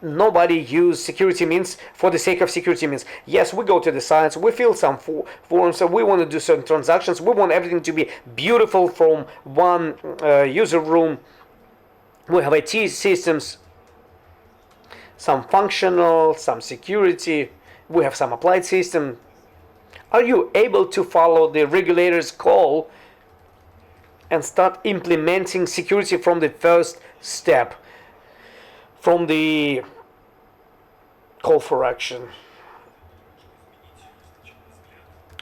S1: Nobody use security means for the sake of security means. Yes, we go to the sites, we fill some forms, so we want to do certain transactions, we want everything to be beautiful from one user room. We have IT systems, some functional, some security. We have some applied system. Are you able to follow the regulator's call and start implementing security from the first step, from the call for action?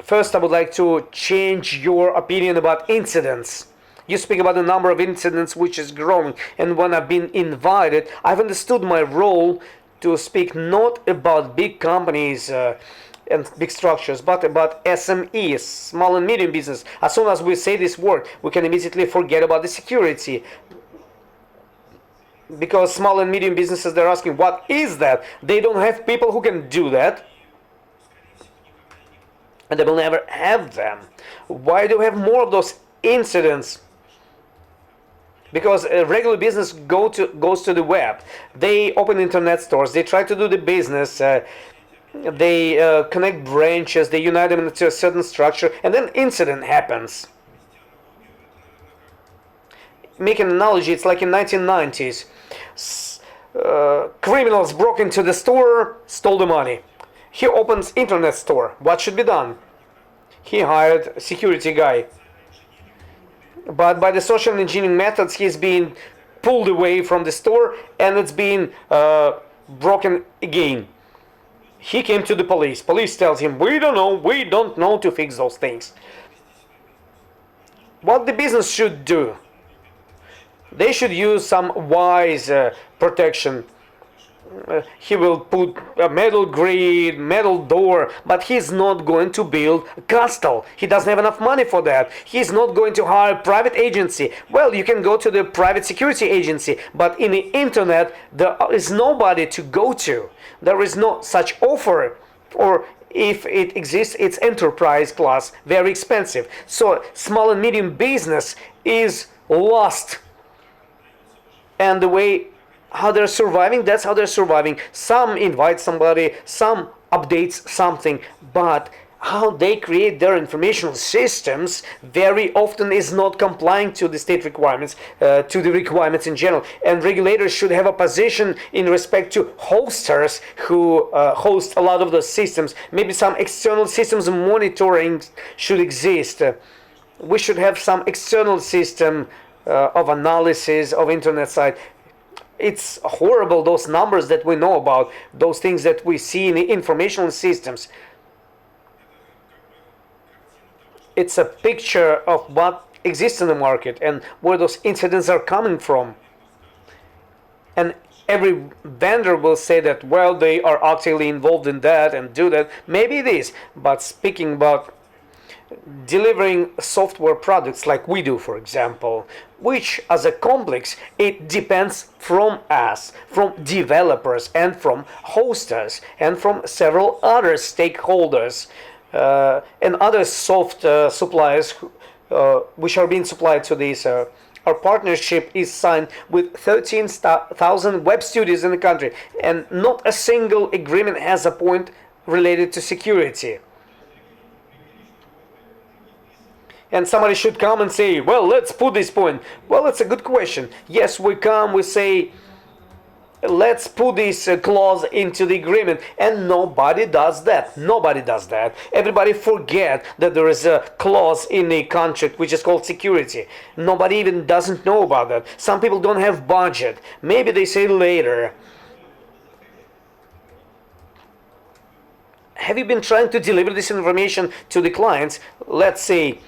S1: First, I would like to change your opinion about incidents. You speak about the number of incidents which is growing, and when I've been invited, I've understood my role to speak not about big companies and big structures, but about SMEs, small and medium business. As soon as we say this word, we can immediately forget about the security. Because small and medium businesses, they're asking, what is that? They don't have people who can do that. And they will never have them. Why do we have more of those incidents? Because a regular business goes to the web. They open internet stores. They try to do the business. They connect branches, they unite them into a certain structure, and then incident happens. Make an analogy, it's like in 1990s. Criminals broke into the store, stole the money. He opens internet store. What should be done? He hired a security guy. But by the social engineering methods, he's being pulled away from the store and it's being broken again. He came to the police. Police tells him, we don't know to fix those things. What the business should do? They should use some wise protection. He will put a metal grid, metal door, but he's not going to build a castle. He doesn't have enough money for that. He's not going to hire a private agency. Well, you can go to the private security agency, but in the internet, there is nobody to go to. There is no such offer, or if it exists, it's enterprise class, very expensive. So small and medium business is lost. And the way how they're surviving, that's how they're surviving. Some invite somebody, some updates something, but how they create their information systems very often is not complying to the state requirements, to the requirements in general. And regulators should have a position in respect to hosters who host a lot of those systems. Maybe some external systems monitoring should exist. We should have some external system of analysis of internet site. It's horrible, those numbers that we know about, those things that we see in the informational systems. It's a picture of what exists in the market and where those incidents are coming from. And every vendor will say that, well, they are actively involved in that and do that. Maybe it is, but speaking about delivering software products like we do, for example, which as a complex, it depends from us, from developers and from hosters and from several other stakeholders and other soft suppliers which are being supplied to these. Our partnership is signed with 13,000 web studios in the country, and not a single agreement has a point related to security. And somebody should come and say, well, let's put this point. Well, that's a good question. Yes, we come, we say, let's put this clause into the agreement. And nobody does that. Nobody does that. Everybody forget that there is a clause in the contract which is called security. Nobody even doesn't know about that. Some people don't have budget. Maybe they say later. Have you been trying to deliver this information to the clients? Let's say,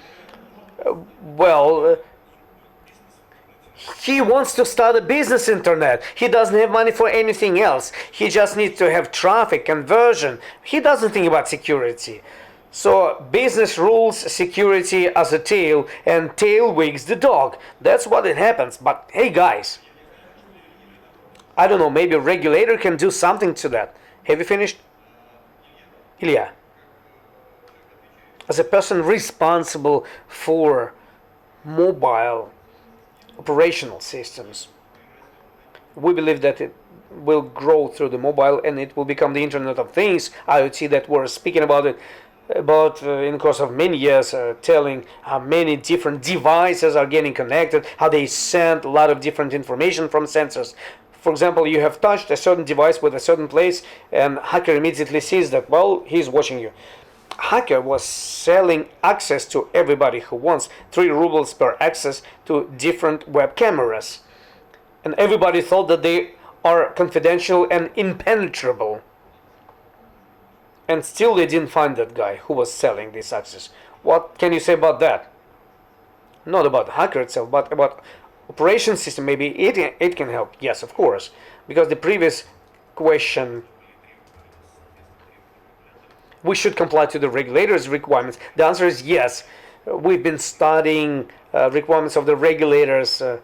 S1: he wants to start a business internet. He doesn't have money for anything else. He just needs to have traffic, conversion. He doesn't think about security. So business rules security as a tail, and tail wags the dog. That's what it happens. But hey guys, I don't know, maybe a regulator can do something to that. Have you finished? Ilya? As a person responsible for mobile operational systems, we believe that it will grow through the mobile and it will become the Internet of Things, IoT, that we're speaking about it in the course of many years, telling how many different devices are getting connected, how they send a lot of different information from sensors. For example, you have touched a certain device with a certain place and hacker immediately sees that, well, he's watching you. Hacker was selling access to everybody who wants 3 rubles per access to different web cameras. And everybody thought that they are confidential and impenetrable. And still they didn't find that guy who was selling this access. What can you say about that? Not about the hacker itself, but about operation system. Maybe it can help. Yes, of course. Because the previous question, we should comply to the regulators' requirements. The answer is yes. We've been studying requirements of the regulators, and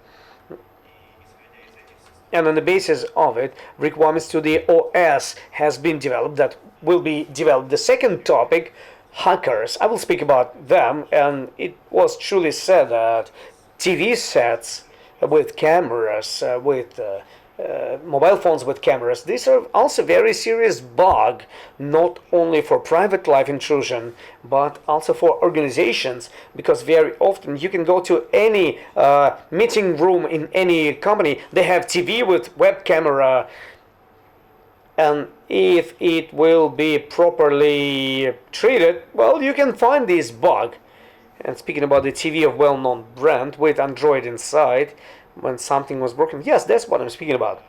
S1: on the basis of it, requirements to the OS has been developed that will be developed. The second topic, hackers, I will speak about them, and it was truly said that TV sets with cameras, with mobile phones with cameras. These are also very serious bug, not only for private life intrusion, but also for organizations, because very often you can go to any meeting room in any company. They have TV with web camera, and if it will be properly treated, well, you can find this bug. And speaking about the TV of well-known brand with Android inside, when something was broken, yes, that's what I'm speaking about.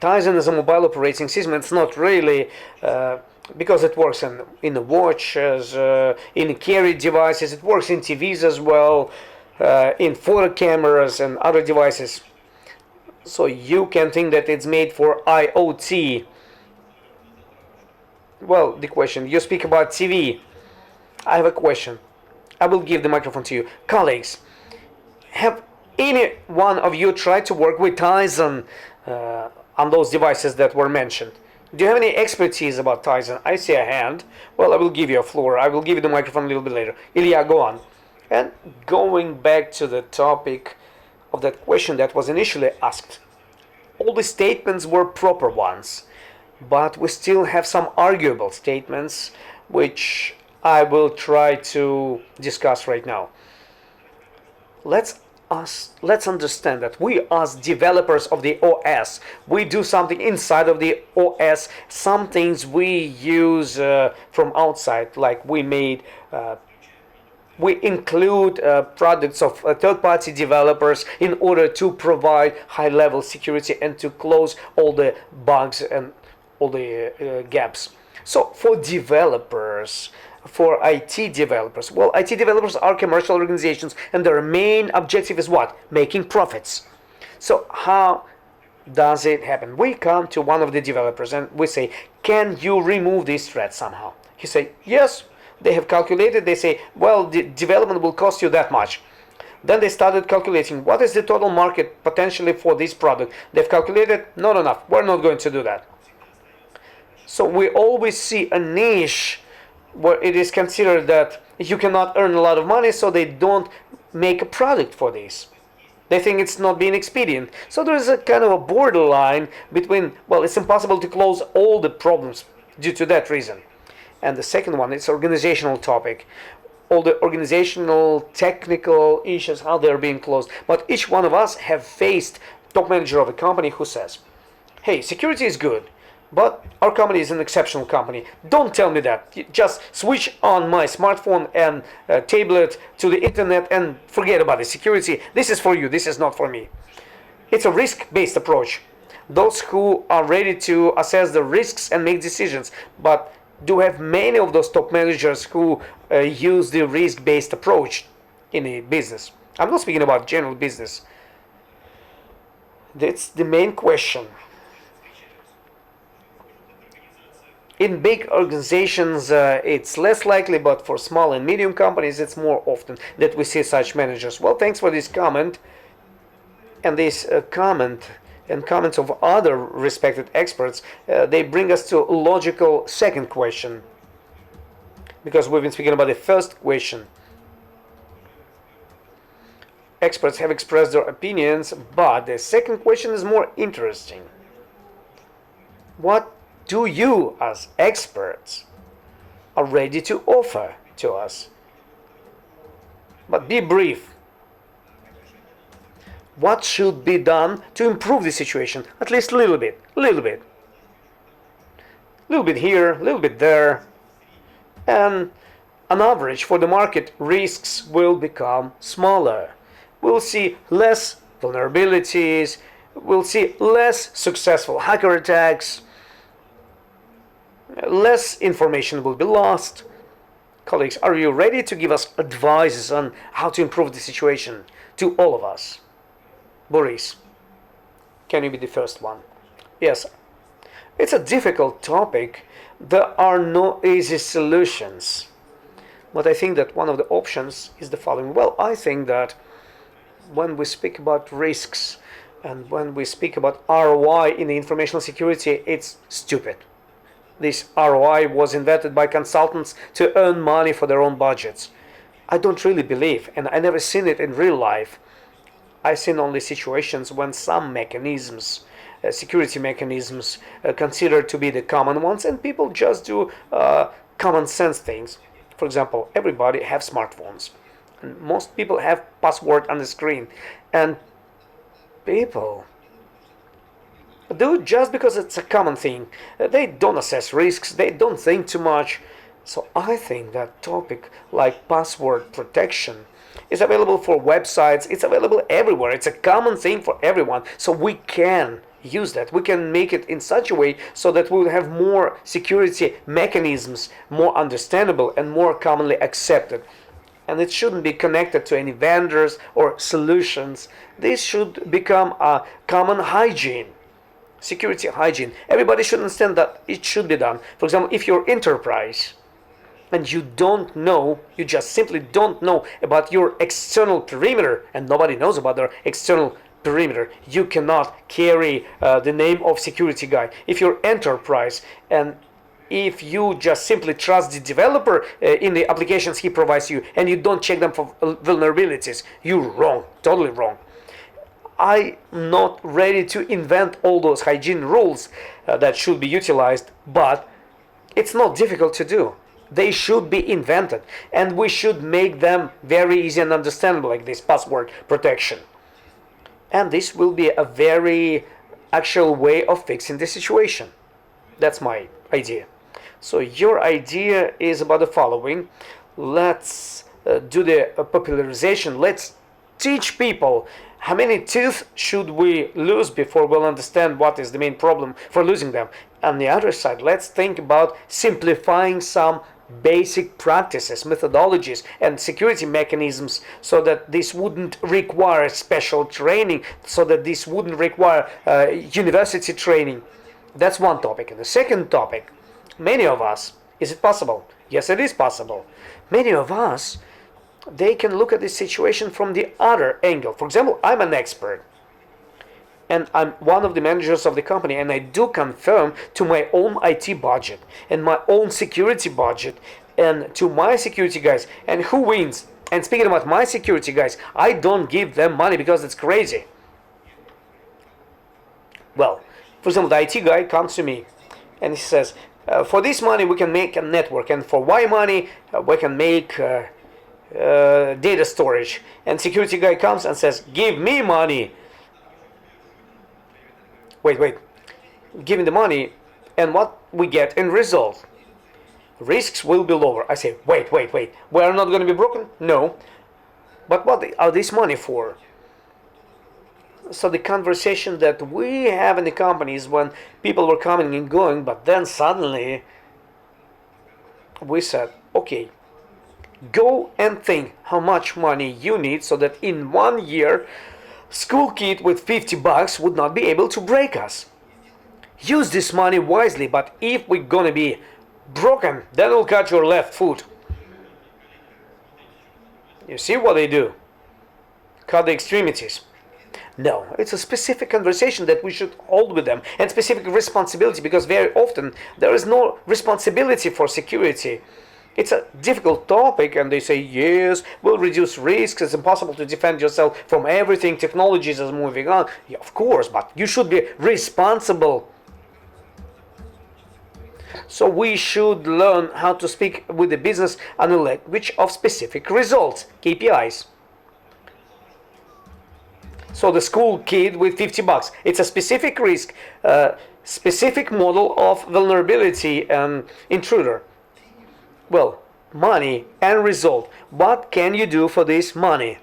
S1: Tizen is a mobile operating system. It's not really because it works in the watches, in carried devices. It works in TVs as well, in photo cameras and other devices. So you can think that it's made for IoT. Well, the question, you speak about TV. I have a question. I will give the microphone to you. Colleagues, have any one of you tried to work with Tizen on those devices that were mentioned? Do you have any expertise about Tizen? I see a hand. Well, I will give you a floor. I will give you the microphone a little bit later. Ilya, go on. And going back to the topic of that question that was initially asked, all the statements were proper ones, but we still have some arguable statements which I will try to discuss right now. Let's understand that we as developers of the OS, we do something inside of the OS. Some things we use from outside, like we include products of third-party developers in order to provide high-level security and to close all the bugs and all the gaps. So for developers, for IT developers, well, IT developers are commercial organizations and their main objective is what? Making profits. So how does it happen? We come to one of the developers and we say, can you remove this thread somehow? He say, yes. They have calculated. They say, well, the development will cost you that much. Then they started calculating what is the total market potentially for this product. They've calculated, not enough. We're not going to do that. So we always see a niche where it is considered that you cannot earn a lot of money, so they don't make a product for this. They think it's not being expedient. So there is a kind of a borderline between, well, it's impossible to close all the problems due to that reason. And the second one is organizational topic. All the organizational, technical issues, how they're being closed. But each one of us have faced top manager of a company who says, hey, security is good, but our company is an exceptional company. Don't tell me that. Just switch on my smartphone and tablet to the internet and forget about the security. This is for you. This is not for me. It's a risk-based approach. Those who are ready to assess the risks and make decisions, but do have many of those top managers who use the risk-based approach in a business. I'm not speaking about general business. That's the main question. In big organizations, it's less likely, but for small and medium companies, it's more often that we see such managers. Well, thanks for this comment. And this comment and comments of other respected experts, they bring us to a logical second question. Because we've been speaking about the first question. Experts have expressed their opinions, but the second question is more interesting. What do you, as experts, are ready to offer to us? But be brief. What should be done to improve the situation? At least a little bit. A little bit here, a little bit there. And on average, for the market, risks will become smaller. We'll see less vulnerabilities. We'll see less successful hacker attacks. Less information will be lost. Colleagues, are you ready to give us advices on how to improve the situation to all of us? Boris, can you be the first one? Yes. It's a difficult topic. There are no easy solutions. But I think that one of the options is the following. Well, I think that when we speak about risks and when we speak about ROI in the informational security, it's stupid. This ROI was invented by consultants to earn money for their own budgets. I don't really believe, and I never seen it in real life. I've seen only situations when some mechanisms, security mechanisms, considered to be the common ones, and people just do common sense things. For example, everybody have smartphones, and most people have password on the screen, and people do it just because it's a common thing. They don't assess risks, they don't think too much. So I think that topic like password protection is available for websites, it's available everywhere, it's a common thing for everyone. So we can use that. We can make it in such a way so that we will have more security mechanisms, more understandable and more commonly accepted. And it shouldn't be connected to any vendors or solutions. This should become a common hygiene, security hygiene. Everybody should understand that it should be done. For example, if you're enterprise and you don't know, you just simply don't know about your external perimeter, and nobody knows about their external perimeter, you cannot carry the name of security guy. If you're enterprise and if you just simply trust the developer in the applications he provides you and you don't check them for vulnerabilities, you're wrong, totally wrong. I'm not ready to invent all those hygiene rules that should be utilized, but it's not difficult to do. They should be invented, and we should make them very easy and understandable, like this password protection. And this will be a very actual way of fixing the situation. That's my idea. So your idea is about the following. Let's do the popularization. Let's teach people how many teeth should we lose before we'll understand what is the main problem for losing them. On the other side, let's think about simplifying some basic practices, methodologies, and security mechanisms so that this wouldn't require special training, so that this wouldn't require university training. That's one topic. And the second topic, many of us, is it possible? Yes, it is possible. Many of us, they can look at this situation from the other angle. For example, I'm an expert and I'm one of the managers of the company, and I do confirm to my own IT budget and my own security budget and to my security guys, and who wins? And speaking about my security guys, I don't give them money because it's crazy. Well, for example, the IT guy comes to me and he says, for this money we can make a network, and for Y money we can make data storage. And security guy comes and says, give me money. Wait, give me the money, and what we get in result? Risks will be lower. I say, wait, we are not going to be broken? No. But what are this money for? So the conversation that we have in the companies when people were coming and going, but then suddenly we said, okay, go and think how much money you need so that in 1 year school kid with $50 would not be able to break us. Use this money wisely, but if we're gonna be broken, then we'll cut your left foot. You see what they do? Cut the extremities. No, it's a specific conversation that we should hold with them, and specific responsibility, because very often there is no responsibility for security. It's a difficult topic, and they say, yes, we'll reduce risks, it's impossible to defend yourself from everything, technologies is moving on. Yeah, of course, but you should be responsible. So we should learn how to speak with the business on a language of specific results, KPIs. So the school kid with $50, it's a specific risk, specific model of vulnerability and intruder. Well, money and result. What can you do for this money?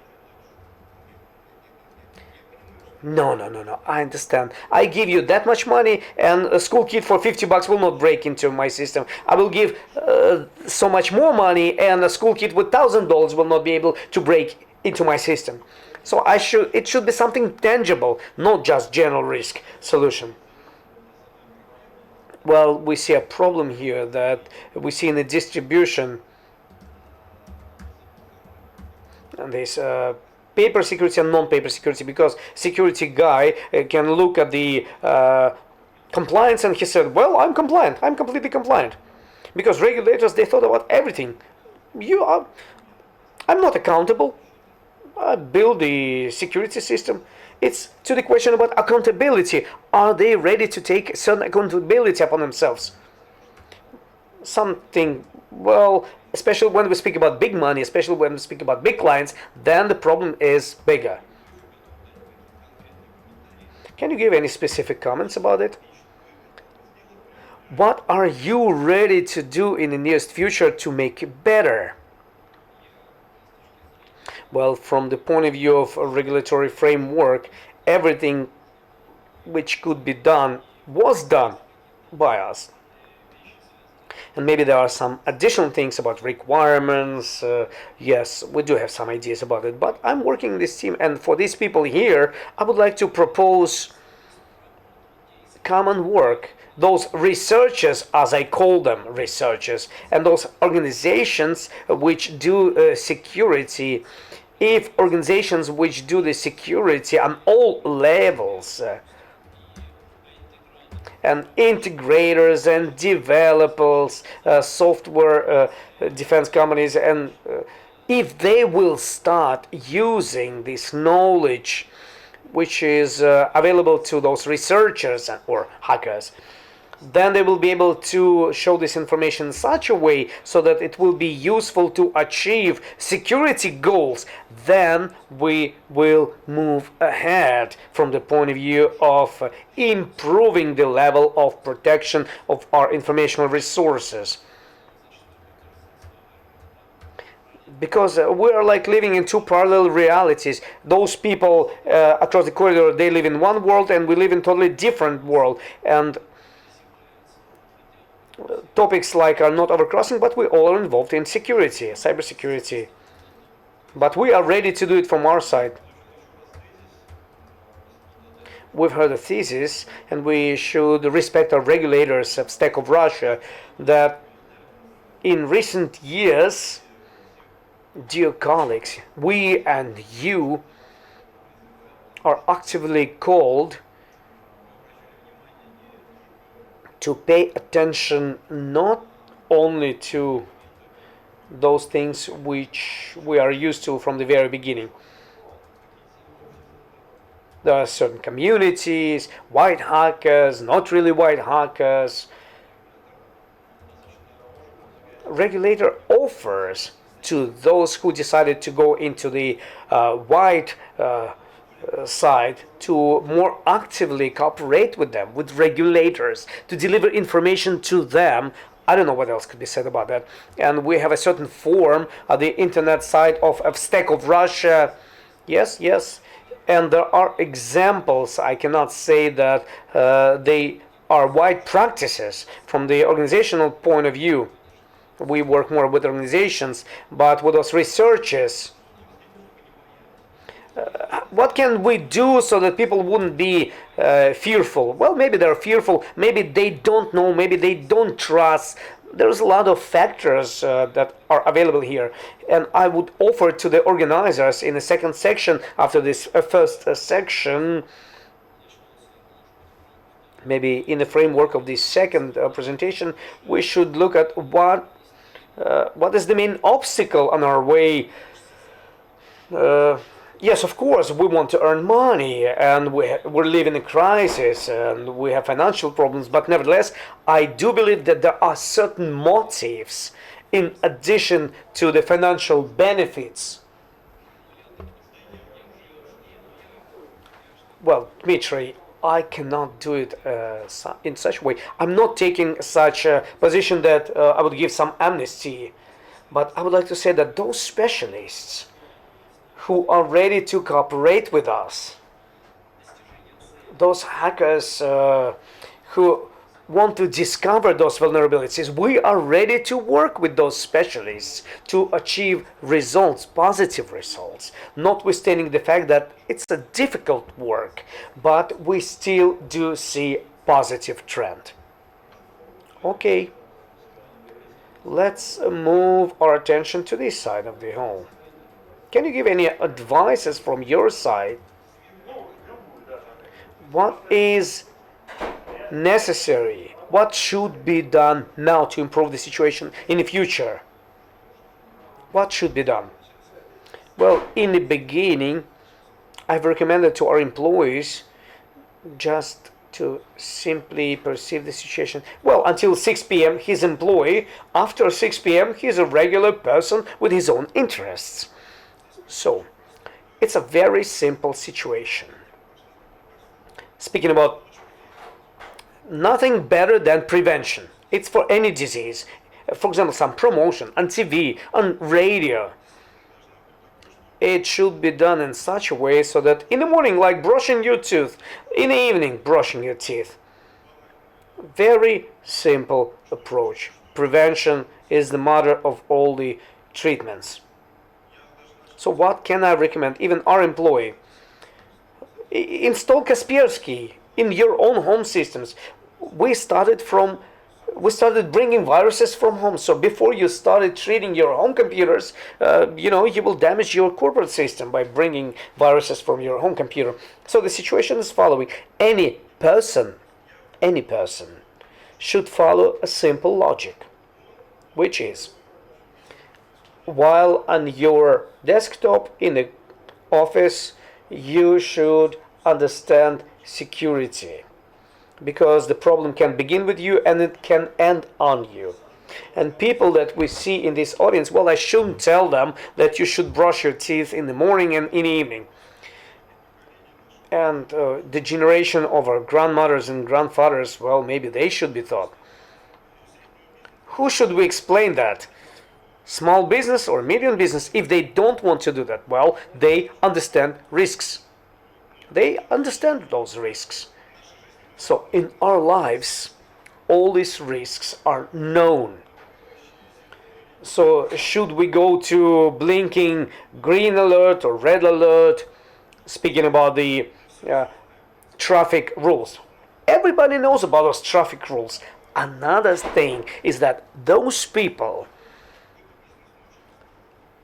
S1: No, I understand. I give you that much money, and a school kid for $50 will not break into my system. I will give so much more money, and a school kid with $1,000 will not be able to break into my system. So it should be something tangible, not just general risk solution. Well, we see a problem here that we see in the distribution. And this paper security and non-paper security, because security guy can look at the compliance and he said, well, I'm compliant, I'm completely compliant. Because regulators, they thought about everything. I'm not accountable. I build the security system. It's to the question about accountability. Are they ready to take certain accountability upon themselves? Something, well, especially when we speak about big money, especially when we speak about big clients, then the problem is bigger. Can you give any specific comments about it? What are you ready to do in the nearest future to make it better? Well, from the point of view of a regulatory framework, everything which could be done was done by us. And maybe there are some additional things about requirements. Yes, we do have some ideas about it, but I'm working in this team, and for these people here, I would like to propose common work. Those researchers, as I call them, researchers, and those organizations which do security, if organizations which do the security on all levels, and integrators and developers, software defense companies, and if they will start using this knowledge which is available to those researchers or hackers, then they will be able to show this information in such a way so that it will be useful to achieve security goals. Then we will move ahead from the point of view of improving the level of protection of our informational resources. Because we are like living in two parallel realities. Those people across the corridor, they live in one world, and we live in totally different world. And topics like are not overcrossing, but we all are involved in security, cybersecurity. But we are ready to do it from our side. We've heard a thesis, and we should respect our regulators of Stack of Russia, that in recent years, dear colleagues, we and you are actively called to pay attention not only to those things which we are used to from the very beginning. There are certain communities, white hackers, not really white hackers. Regulator offers to those who decided to go into the white side to more actively cooperate with them, with regulators, to deliver information to them. I don't know what else could be said about that. And we have a certain form at the internet side of Stack of Russia. Yes, yes. And there are examples. I cannot say that they are wide practices from the organizational point of view. We work more with organizations, but with those researchers, what can we do so that people wouldn't be fearful? Well, maybe they're fearful, maybe they don't know, maybe they don't trust. There's a lot of factors that are available here, and I would offer to the organizers in the second section, after this first section, maybe in the framework of this second presentation, we should look at what is the main obstacle on our way. Yes, of course, we want to earn money, and we're living in a crisis, and we have financial problems, but nevertheless, I do believe that there are certain motives in addition to the financial benefits. Well, Dmitry, I cannot do it in such a way. I'm not taking such a position that I would give some amnesty, but I would like to say that those specialists who are ready to cooperate with us, those hackers who want to discover those vulnerabilities, we are ready to work with those specialists to achieve results, positive results, notwithstanding the fact that it's a difficult work, but we still do see positive trend. Okay, let's move our attention to this side of the hall. Can you give any advices from your side? What is necessary? What should be done now to improve the situation in the future? What should be done? Well, in the beginning, I've recommended to our employees just to simply perceive the situation. Well, until 6 p.m., he's employee. After 6 p.m., he's a regular person with his own interests. So, it's a very simple situation. Speaking about nothing better than prevention. It's for any disease. For example, some promotion on TV, on radio. It should be done in such a way so that in the morning, like brushing your tooth, in the evening, brushing your teeth. Very simple approach. Prevention is the mother of all the treatments. So what can I recommend? Even our employee. Install Kaspersky in your own home systems. We started bringing viruses from home. So before you started treating your home computers, you will damage your corporate system by bringing viruses from your home computer. So the situation is following. Any person should follow a simple logic, which is while on your desktop in the office, you should understand security, because the problem can begin with you and it can end on you. And people that we see in this audience, well, I shouldn't tell them that you should brush your teeth in the morning and in the evening. And the generation of our grandmothers and grandfathers, well, maybe they should be taught. Who should we explain that? Small business or medium business? If they don't want to do that, well, they understand risks. They understand those risks. So in our lives, all these risks are known. So should we go to blinking green alert or red alert? Speaking about the traffic rules. Everybody knows about those traffic rules. Another thing is that those people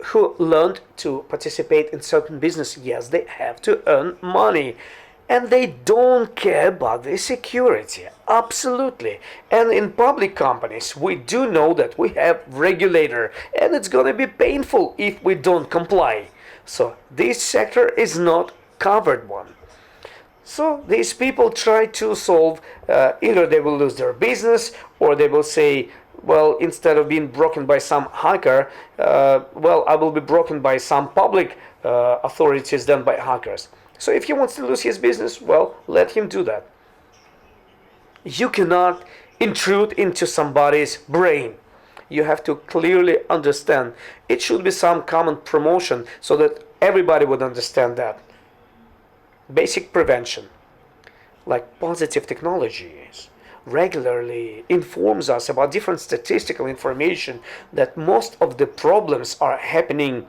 S1: who learned to participate in certain business, yes, they have to earn money. And they don't care about the security. Absolutely. And in public companies, we do know that we have regulator, and it's going to be painful if we don't comply. So this sector is not covered one. So these people try to solve, either they will lose their business, or they will say, well, instead of being broken by some hacker, well, I will be broken by some public authorities than by hackers. So if he wants to lose his business, well, let him do that. You cannot intrude into somebody's brain. You have to clearly understand. It should be some common promotion so that everybody would understand that. Basic prevention, like positive technologies, regularly informs us about different statistical information that most of the problems are happening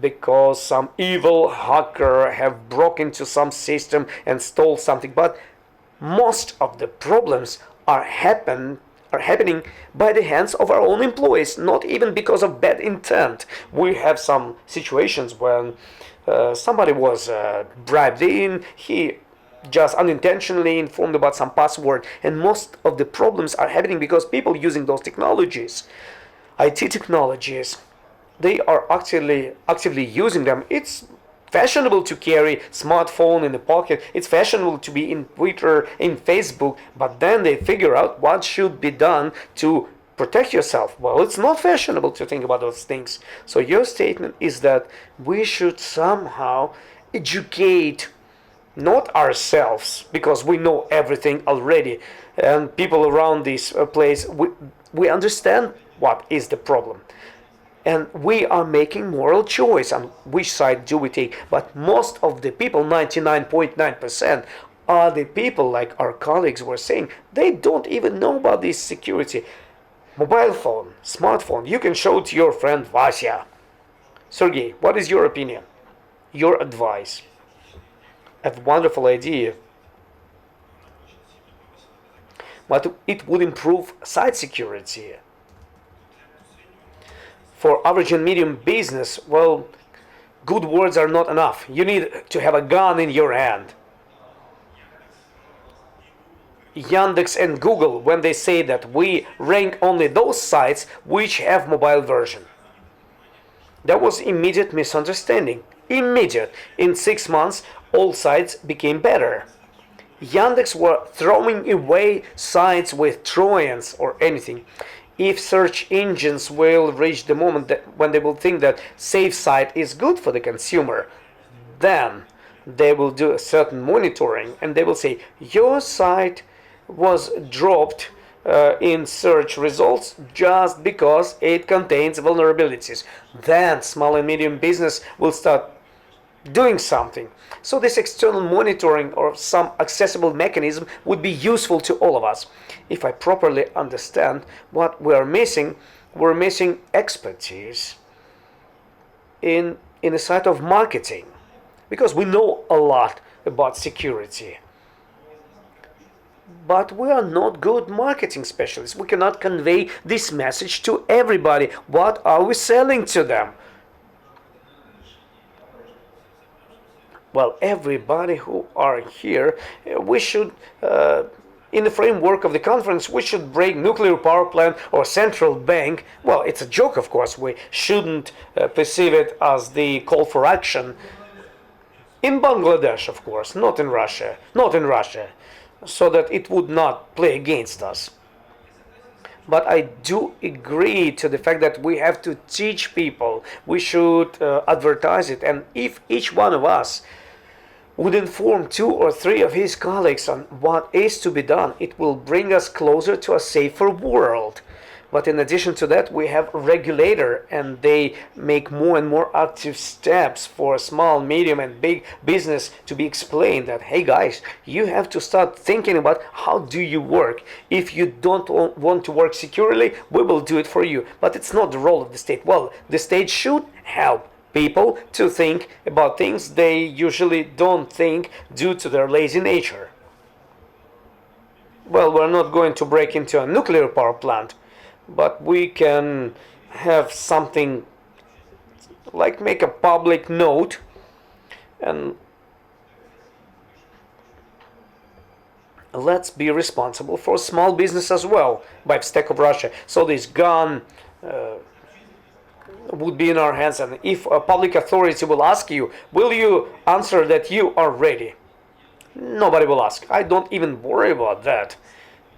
S1: because some evil hacker have broken into some system and stole something. But most of the problems are happening by the hands of our own employees, not even because of bad intent. We have some situations when somebody was bribed in, he just unintentionally informed about some password, and most of the problems are happening because people using those technologies, IT technologies, they are actively using them. It's fashionable to carry smartphone in the pocket. It's fashionable to be in Twitter, in Facebook, but then they figure out what should be done to protect yourself. Well, it's not fashionable to think about those things. So your statement is that we should somehow educate not ourselves, because we know everything already, and people around this place, we understand what is the problem. And we are making moral choice on which side do we take. But most of the people, 99.9%, are the people, like our colleagues were saying, they don't even know about this security. Mobile phone, smartphone, you can show it to your friend Vasya. Sergey, what is your opinion? Your advice? A wonderful idea. But it would improve site security. For average and medium business, well, good words are not enough. You need to have a gun in your hand. Yandex and Google, when they say that we rank only those sites which have mobile version. There was immediate misunderstanding. Immediate. In 6 months, all sites became better. Yandex were throwing away sites with Trojans or anything. If search engines will reach the moment when they will think that safe site is good for the consumer, then they will do a certain monitoring and they will say your site was dropped in search results just because it contains vulnerabilities. Then small and medium business will start doing something. So this external monitoring or some accessible mechanism would be useful to all of us. If I properly understand what we're missing expertise in the side of marketing, because we know a lot about security. But we are not good marketing specialists. We cannot convey this message to everybody. What are we selling to them? Well, everybody who are here, we should, in the framework of the conference, we should break nuclear power plant or central bank. Well, it's a joke, of course. We shouldn't perceive it as the call for action. In Bangladesh, of course, not in Russia, so that it would not play against us. But I do agree to the fact that we have to teach people. We should advertise it. And if each one of us would inform 2 or 3 of his colleagues on what is to be done, it will bring us closer to a safer world. But in addition to that, we have regulator, and they make more and more active steps for small, medium, and big business to be explained that, hey guys, you have to start thinking about how do you work. If you don't want to work securely, we will do it for you. But it's not the role of the state. Well, the state should help people to think about things they usually don't think due to their lazy nature. Well, we're not going to break into a nuclear power plant, but we can have something like make a public note and let's be responsible for small business as well by Stake of Russia. So this gun would be in our hands, and if a public authority will ask you, will you answer that you are ready? Nobody will ask. I don't even worry about that.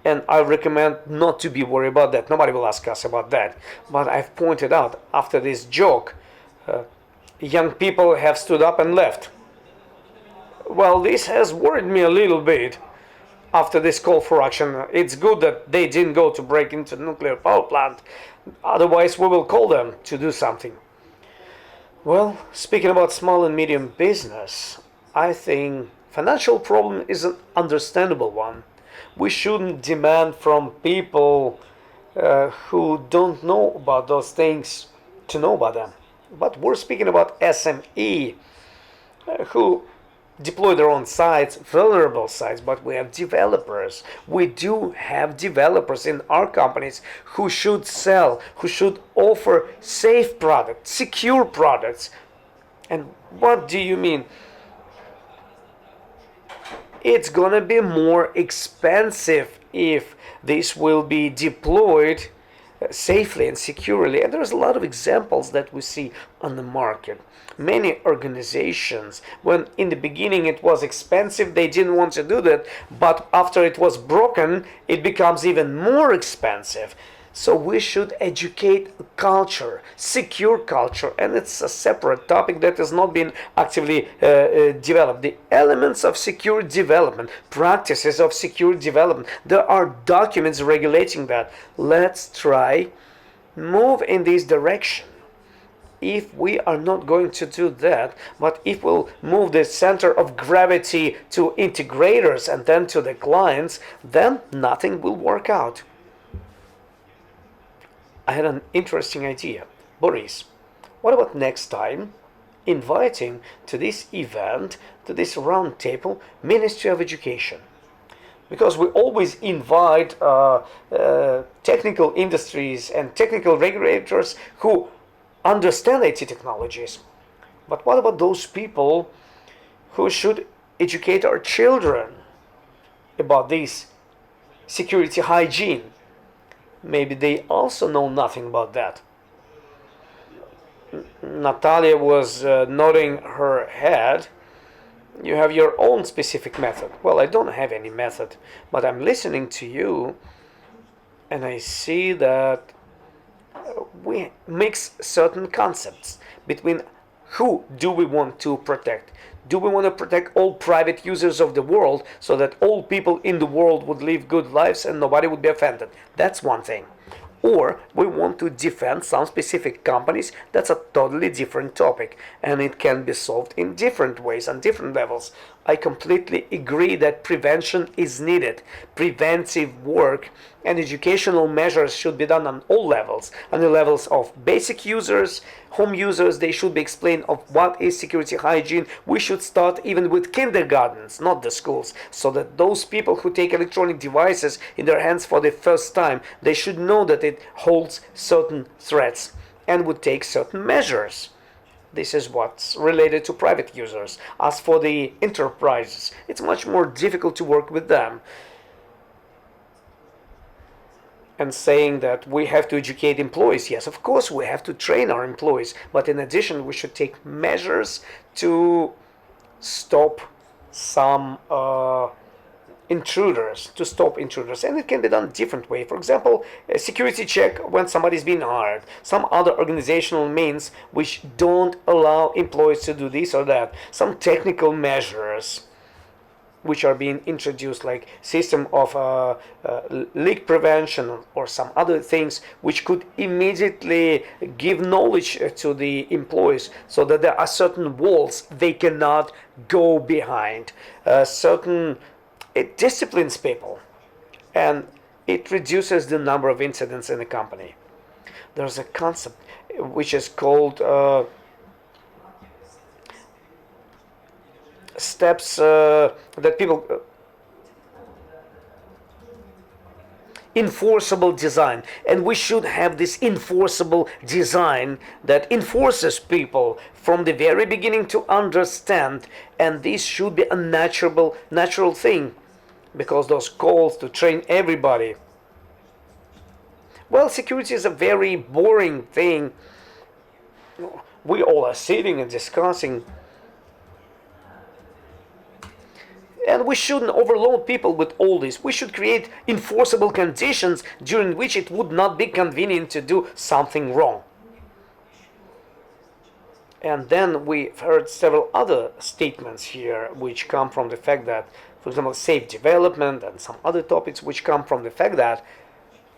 S1: And I recommend not to be worried about that. Nobody will ask us about that. But I've pointed out, after this joke, young people have stood up and left. Well, this has worried me a little bit after this call for action. It's good that they didn't go to break into the nuclear power plant. Otherwise, we will call them to do something. Well, speaking about small and medium business, I think financial problem is an understandable one. We shouldn't demand from people who don't know about those things to know about them. But we're speaking about SME who deploy their own sites, vulnerable sites, but we have developers. We do have developers in our companies who should sell, who should offer safe products, secure products. And what do you mean? It's gonna be more expensive if this will be deployed safely and securely. And there's a lot of examples that we see on the market. Many organizations, when in the beginning it was expensive, they didn't want to do that, but after it was broken, it becomes even more expensive. So we should educate culture, secure culture, and it's a separate topic that has not been actively developed. The elements of secure development, practices of secure development, there are documents regulating that. Let's try move in this direction. If we are not going to do that, but if we'll move the center of gravity to integrators and then to the clients, then nothing will work out. I had an interesting idea. Boris, what about next time inviting to this event, to this round table, Ministry of Education? Because we always invite technical industries and technical regulators who understand IT technologies. But what about those people who should educate our children about this security hygiene? Maybe they also know nothing about that. Natalia was nodding her head. You have your own specific method. Well, I don't have any method, but I'm listening to you and I see that we mix certain concepts between who do we want to protect. Do we want to protect all private users of the world so that all people in the world would live good lives and nobody would be offended? That's one thing. Or we want to defend some specific companies. That's a totally different topic, and it can be solved in different ways on different levels. I completely agree that prevention is needed. Preventive work and educational measures should be done on all levels. On the levels of basic users, home users, they should be explained of what is security hygiene. We should start even with kindergartens, not the schools, so that those people who take electronic devices in their hands for the first time, they should know that it holds certain threats and would take certain measures. This is what's related to private users. As for the enterprises, it's much more difficult to work with them. And saying that we have to educate employees, yes, of course we have to train our employees, but in addition we should take measures to stop some intruders, and it can be done a different way. For example, a security check when somebody's being hired, some other organizational means which don't allow employees to do this or that, some technical measures which are being introduced, like system of leak prevention or some other things which could immediately give knowledge to the employees, so that there are certain walls they cannot go behind, certain it disciplines people, and it reduces the number of incidents in a company. There's a concept which is called steps that people enforceable design, and we should have this enforceable design that enforces people from the very beginning to understand, and this should be a natural thing, because those calls to train everybody, well, security is a very boring thing. We all are sitting and discussing, and we shouldn't overload people with all this. We should create enforceable conditions during which it would not be convenient to do something wrong. And then we've heard several other statements here which come from the fact that, for example, safe development and some other topics which come from the fact that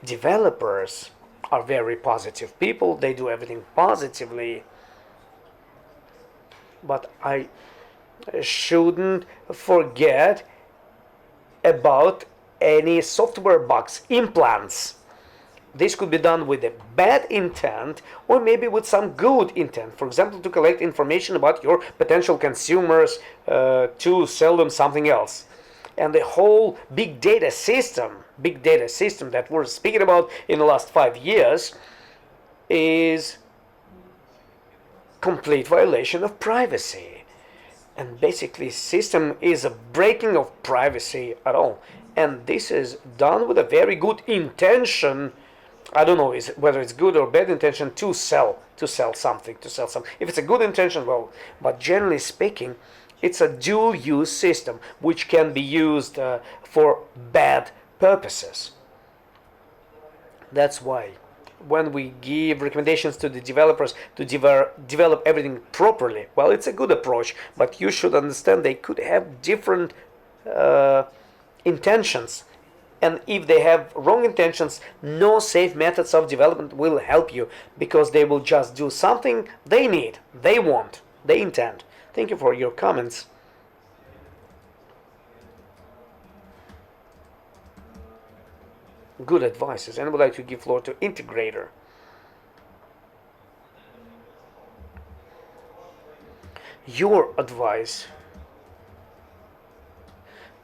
S1: developers are very positive people. They do everything positively. But I shouldn't forget about any software bugs, implants. This could be done with a bad intent or maybe with some good intent. For example, to collect information about your potential consumers to sell them something else. And the whole big data system that we're speaking about in the last 5 years is complete violation of privacy. And basically, system is a breaking of privacy at all. And this is done with a very good intention. I don't know whether it's good or bad intention to sell something. If it's a good intention, well, but generally speaking, it's a dual-use system which can be used for bad purposes. That's why when we give recommendations to the developers to develop everything properly, well, it's a good approach, but you should understand they could have different intentions. And if they have wrong intentions, no safe methods of development will help you, because they will just do something they need, they want, they intend. Thank you for your comments. Good advices, and I would like to give floor to integrator. Your advice.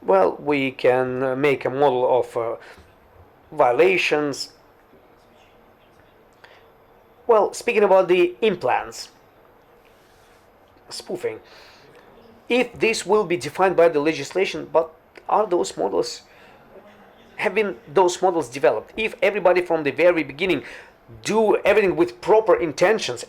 S1: Well, we can make a model of violations. Well, speaking about the implants, spoofing, if this will be defined by the legislation, but are those models, have been those models developed? If everybody from the very beginning do everything with proper intentions,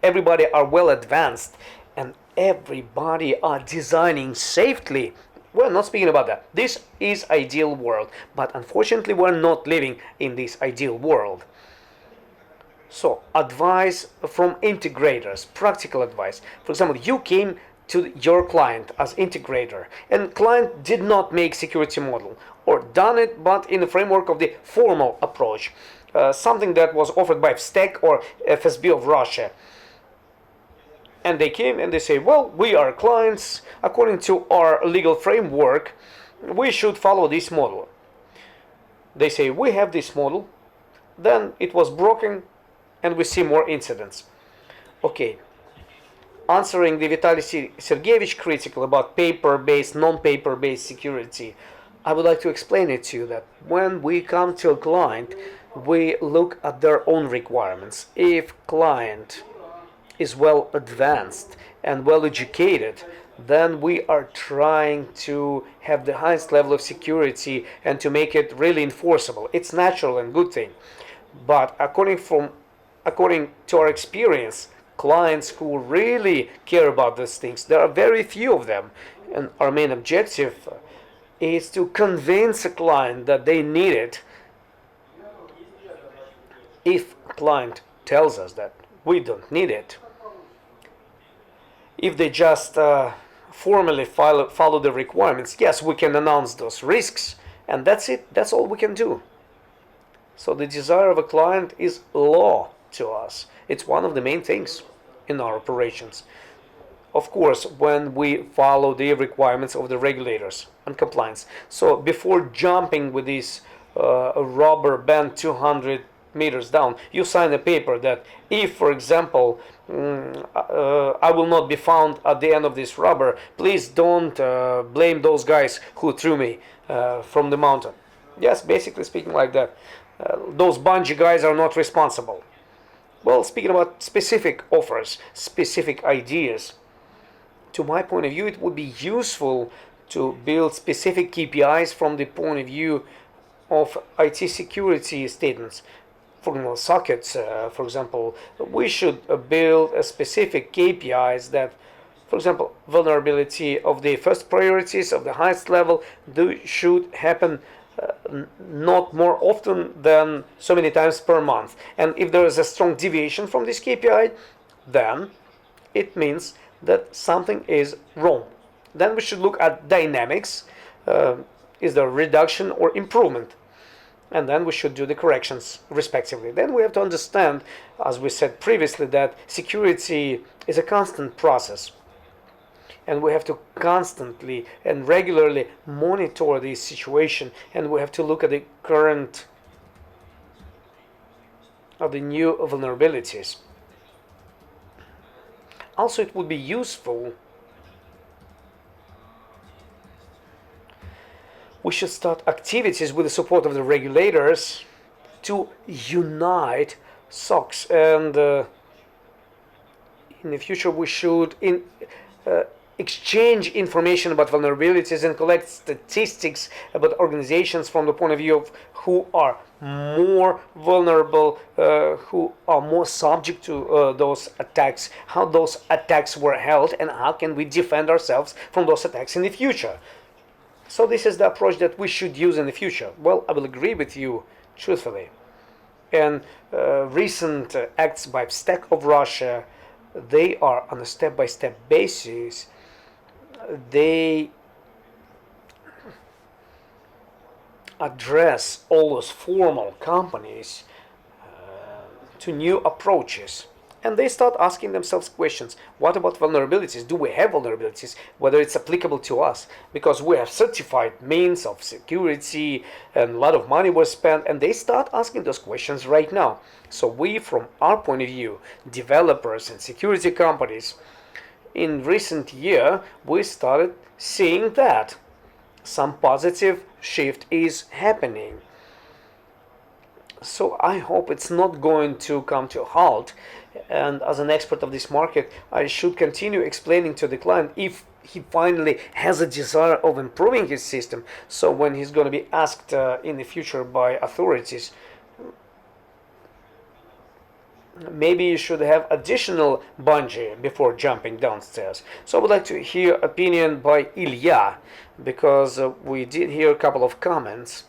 S1: everybody are well advanced and everybody are designing safely. We're not speaking about that. This is ideal world, but unfortunately we're not living in this ideal world. So, advice from integrators, practical advice. For example, you came to your client as integrator and client did not make security model or done it but in the framework of the formal approach, something that was offered by FSTEC or FSB of Russia. And they came and they say, well, we are clients, according to our legal framework, we should follow this model. They say, we have this model, then it was broken, and we see more incidents. Okay, answering the Vitaly Sergeyevich critical about paper-based, non-paper-based security, I would like to explain it to you that when we come to a client, we look at their own requirements. If client is well advanced and well educated, then we are trying to have the highest level of security and to make it really enforceable. It's natural and good thing. But according to our experience, clients who really care about these things, there are very few of them. And our main objective is to convince a client that they need it. If a client tells us that we don't need it, if they just formally follow the requirements, yes, we can announce those risks, and that's it. That's all we can do. So the desire of a client is law to us. It's one of the main things in our operations. Of course, when we follow the requirements of the regulators and compliance. So before jumping with this rubber band 200 meters down, you sign a paper that if, for example, I will not be found at the end of this rubber, please don't blame those guys who threw me from the mountain. Yes, basically speaking like that. Those bungee guys are not responsible. Well, speaking about specific offers, specific ideas, to my point of view, it would be useful to build specific KPIs from the point of view of IT security statements. For example, sockets, for example, we should build a specific KPIs that, for example, vulnerability of the first priorities of the highest level should happen not more often than so many times per month. And if there is a strong deviation from this KPI, then it means that something is wrong. Then we should look at dynamics. Is there reduction or improvement? And then we should do the corrections respectively. Then we have to understand, as we said previously, that security is a constant process. And we have to constantly and regularly monitor the situation, and we have to look at the current of the new vulnerabilities. Also, it would be useful, we should start activities with the support of the regulators to unite SOCs, and in the future we should exchange information about vulnerabilities and collect statistics about organizations from the point of view of who are more vulnerable, who are more subject to those attacks, how those attacks were held, and how can we defend ourselves from those attacks in the future. So this is the approach that we should use in the future. Well, I will agree with you truthfully. And recent acts by FSTEC of Russia, they are on a step-by-step basis. They address all those formal companies to new approaches. And they start asking themselves questions. What about vulnerabilities? Do we have vulnerabilities? Whether it's applicable to us? Because we have certified means of security and a lot of money was spent, and they start asking those questions right now. So we, from our point of view, developers and security companies, in recent year, we started seeing that some positive shift is happening. So I hope it's not going to come to a halt. And as an expert of this market, I should continue explaining to the client if he finally has a desire of improving his system. So when he's going to be asked in the future by authorities, maybe you should have additional bungee before jumping downstairs. So I would like to hear opinion by Ilya, because we did hear a couple of comments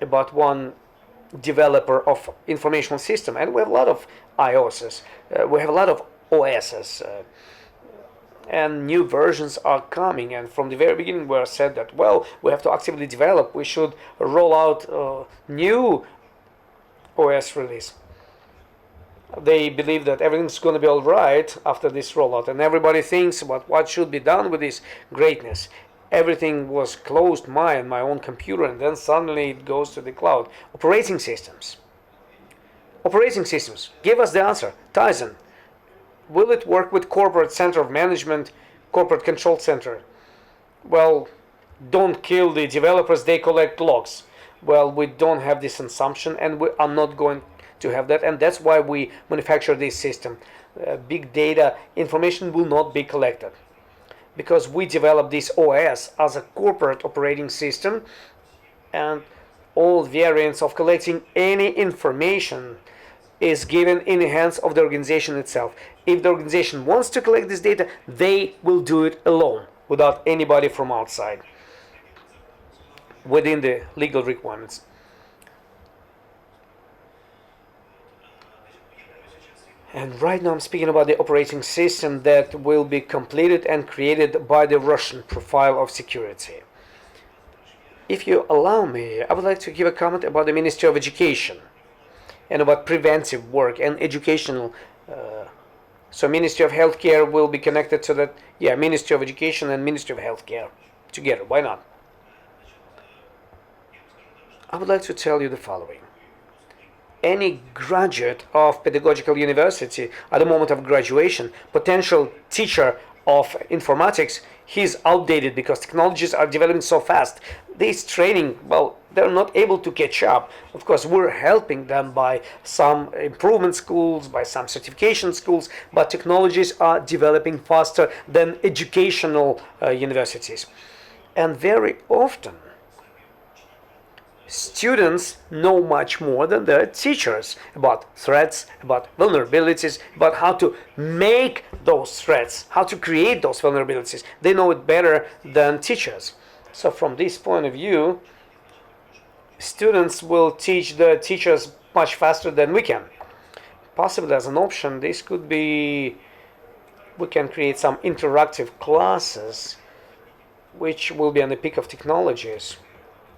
S1: about one developer of informational system, and we have a lot of iOSs, we have a lot of OSs, and new versions are coming. And from the very beginning, we said that, well, we have to actively develop. We should roll out new OS release. They believe that everything's going to be all right after this rollout, and everybody thinks about what should be done with this greatness. Everything was closed my own computer, and then suddenly it goes to the cloud. Operating systems. Operating systems. Give us the answer. Tyson, will it work with corporate center of management, corporate control center? Well, don't kill the developers, they collect logs. Well, we don't have this assumption, and we are not going to have that, and that's why we manufacture this system. Big data information will not be collected, because we developed this OS as a corporate operating system, and all variants of collecting any information is given in the hands of the organization itself. If the organization wants to collect this data, they will do it alone, without anybody from outside, within the legal requirements. And right now I'm speaking about the operating system that will be completed and created by the Russian profile of security. If you allow me, I would like to give a comment about the Ministry of Education and about preventive work and educational. So Ministry of Healthcare will be connected to that. Yeah, Ministry of Education and Ministry of Healthcare together. Why not? I would like to tell you the following. Any graduate of pedagogical university at the moment of graduation, potential teacher of informatics, he's outdated because technologies are developing so fast. This training, well, they're not able to catch up. Of course, we're helping them by some improvement schools, by some certification schools, but technologies are developing faster than educational universities. And very often, students know much more than their teachers about threats, about vulnerabilities, about how to make those threats, how to create those vulnerabilities. They know it better than teachers. So from this point of view, students will teach the teachers much faster than we can. Possibly as an option, this could be, we can create some interactive classes which will be on the peak of technologies.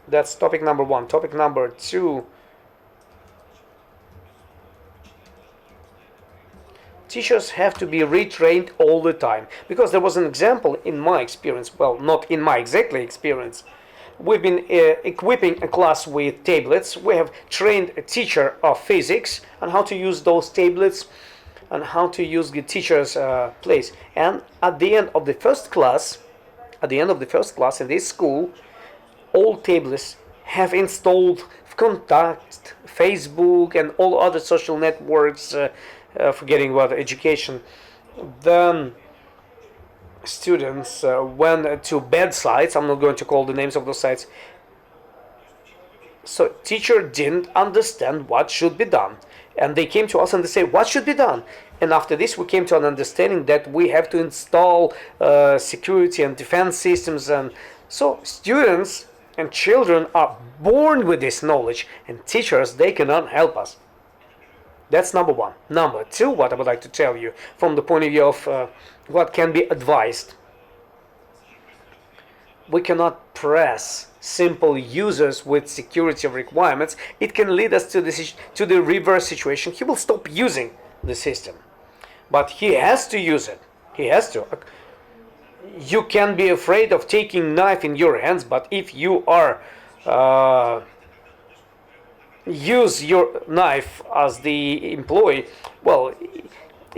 S1: That's topic number one. Topic number two, teachers have to be retrained all the time, because there was an example in my experience, well, not in my exactly experience. We've been equipping a class with tablets. We have trained a teacher of physics on how to use those tablets and how to use the teacher's place. And at the end of the first class, in this school, all tablets have installed Contact, Facebook, and all other social networks, forgetting about education. Then students went to bed sites. I'm not going to call the names of those sites. So teacher didn't understand what should be done. And they came to us and they say, what should be done? And after this, we came to an understanding that we have to install security and defense systems. And so students and children are born with this knowledge, and teachers, they cannot help us. That's number one. Number two, what I would like to tell you from the point of view of what can be advised. We cannot press simple users with security requirements. It can lead us to the reverse situation. He will stop using the system, but he has to use it. He has to. You can be afraid of taking knife in your hands, but if you are use your knife as the employee, well,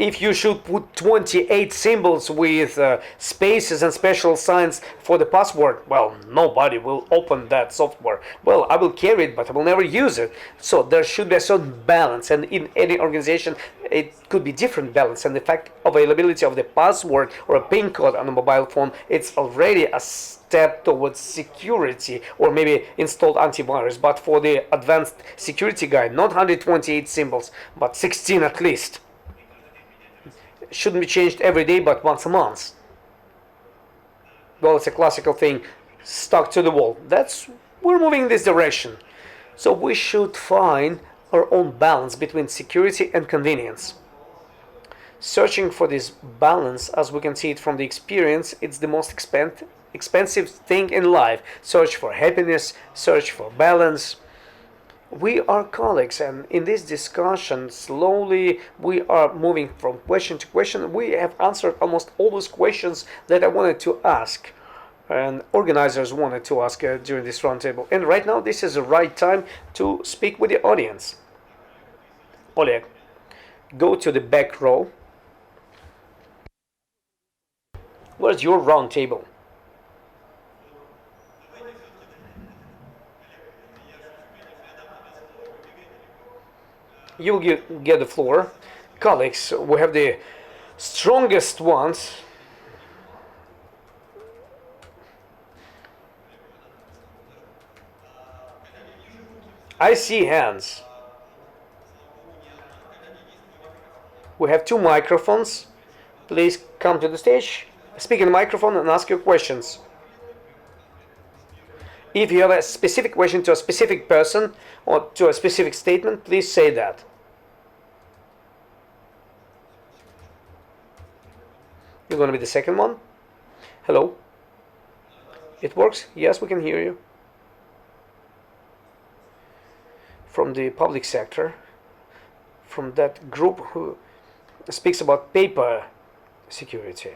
S1: if you should put 28 symbols with spaces and special signs for the password, well, nobody will open that software. Well, I will carry it, but I will never use it. So there should be a certain balance, and in any organization it could be different balance. And the fact availability of the password or a PIN code on a mobile phone, it's already a step towards security, or maybe installed antivirus. But for the advanced security guide, not 128 symbols, but 16 at least. Shouldn't be changed every day, but once a month. Well, it's a classical thing, stuck to the wall. We're moving in this direction. So we should find our own balance between security and convenience. Searching for this balance, as we can see it from the experience, it's the most expensive thing in life. Search for happiness, search for balance. We are colleagues, and in this discussion, slowly we are moving from question to question. We have answered almost all those questions that I wanted to ask, and organizers wanted to ask during this roundtable. And right now, this is the right time to speak with the audience. Oleg, go to the back row. Where's your round table? You'll get the floor. Colleagues, we have the strongest ones. I see hands. We have 2 microphones. Please come to the stage, speak in the microphone and ask your questions. If you have a specific question to a specific person or to a specific statement, please say that. You're going to be the second one. Hello. It works? Yes, we can hear you. From the public sector, from that group who speaks about paper security.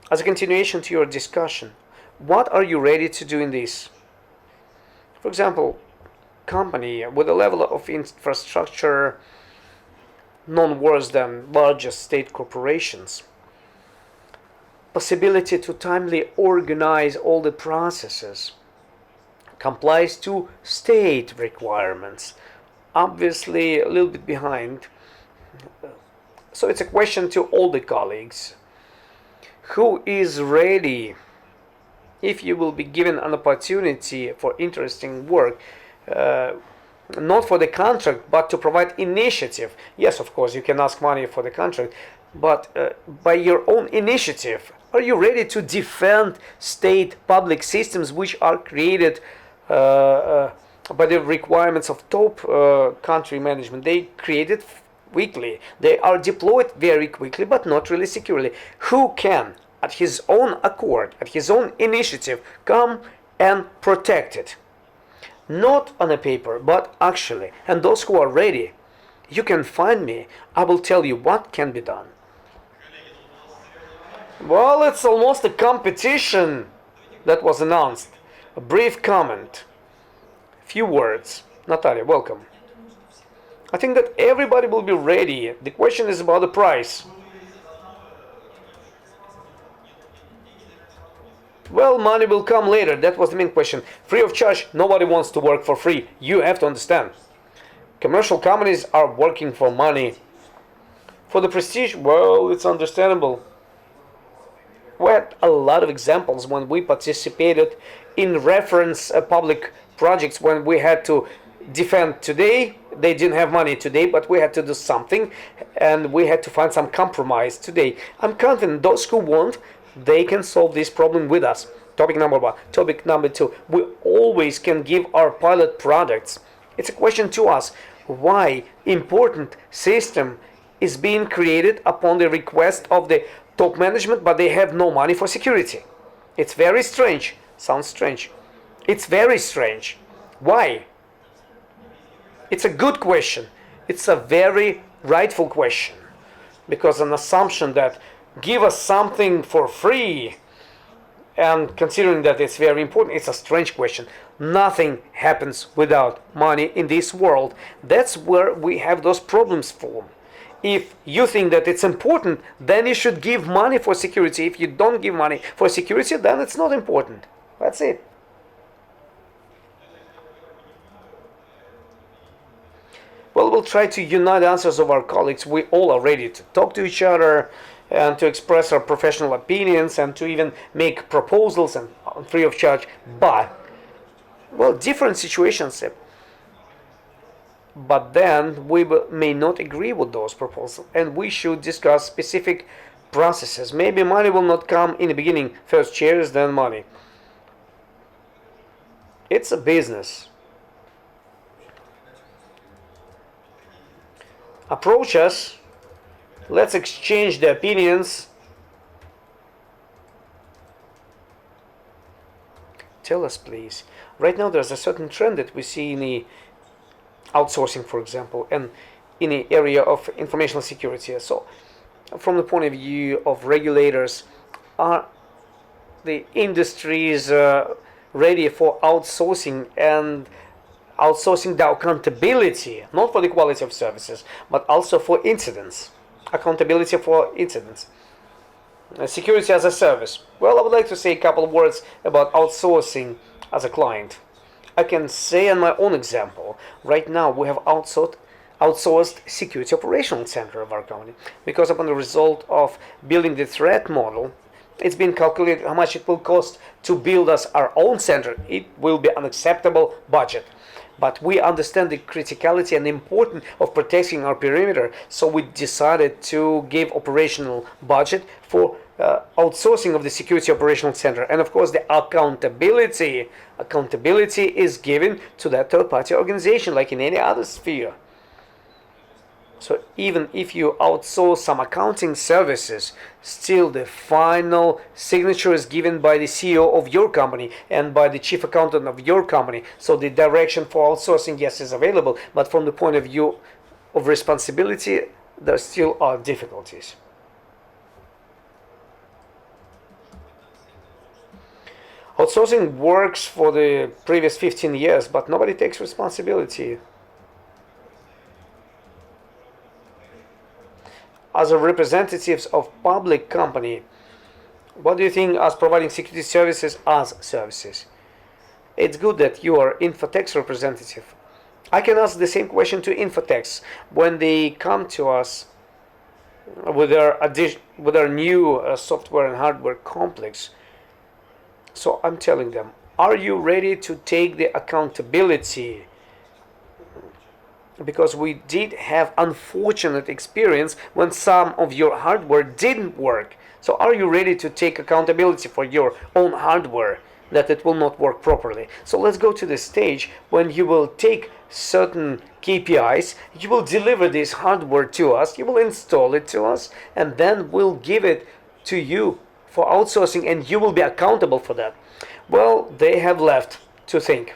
S1: As a continuation to your discussion, what are you ready to do in this? For example, company with a level of infrastructure none worse than largest state corporations. Possibility to timely organize all the processes. Complies to state requirements. Obviously a little bit behind. So it's a question to all the colleagues. Who is ready, if you will be given an opportunity for interesting work, not for the contract, but to provide initiative? Yes, of course, you can ask money for the contract, but by your own initiative, are you ready to defend state public systems which are created by the requirements of top country management? They created quickly. They are deployed very quickly, but not really securely. Who can, at his own accord, at his own initiative, come and protect it? Not on a paper, but actually. And those who are ready, you can find me. I will tell you what can be done. Well, it's almost a competition that was announced. A brief comment. Few words. Natalia, welcome. I think that everybody will be ready. The question is about the price. Well, money will come later. That was the main question. Free of charge, nobody wants to work for free. You have to understand. Commercial companies are working for money. For the prestige, well, it's understandable. We had a lot of examples when we participated in reference public projects when we had to defend today. They didn't have money today, but we had to do something and we had to find some compromise today. I'm confident those who want, they can solve this problem with us. Topic number 1. Topic number 2. We always can give our pilot products. It's a question to us. Why important system is being created upon the request of the top management, but they have no money for security? It's very strange. Sounds strange. It's very strange. Why? It's a good question. It's a very rightful question. Because an assumption that give us something for free, and considering that it's very important, it's a strange question. Nothing happens without money in this world. That's where we have those problems from. If you think that it's important, then you should give money for security. If you don't give money for security, then it's not important. That's it. Well, we'll try to unite the answers of our colleagues. We all are ready to talk to each other and to express our professional opinions and to even make proposals and free of charge. But, well, different situations. But then we may not agree with those proposals, and we should discuss specific processes. Maybe money will not come in the beginning. First chairs, then money. It's a business. Approach us. Let's exchange the opinions. Tell us, please. Right now, there's a certain trend that we see in the outsourcing, for example, and in the area of informational security. So, from the point of view of regulators, are the industries ready for outsourcing and outsourcing the accountability, not for the quality of services, but also for incidents, accountability for incidents. Security as a service. Well, I would like to say a couple of words about outsourcing as a client. I can say on my own example, right now we have outsourced security operational center of our company because upon the result of building the threat model, it's been calculated how much it will cost to build us our own center. It will be an acceptable budget. But we understand the criticality and importance of protecting our perimeter, so we decided to give operational budget for outsourcing of the security operational center. And of course, the accountability is given to that third-party organization, like in any other sphere. So even if you outsource some accounting services, still the final signature is given by the CEO of your company and by the chief accountant of your company. So the direction for outsourcing, yes, is available, but from the point of view of responsibility, there still are difficulties. Outsourcing works for the previous 15 years, but nobody takes responsibility. As a representatives of public company, what do you think as providing security services as services? It's good that you are Infotech's representative. I can ask the same question to Infotechs when they come to us with their new software and hardware complex. So I'm telling them, are you ready to take the accountability? Because we did have unfortunate experience when some of your hardware didn't work. So are you ready to take accountability for your own hardware that it will not work properly? So let's go to the stage when you will take certain KPIs, you will deliver this hardware to us, you will install it to us, and then we'll give it to you for outsourcing, and you will be accountable for that. Well, they have left to think.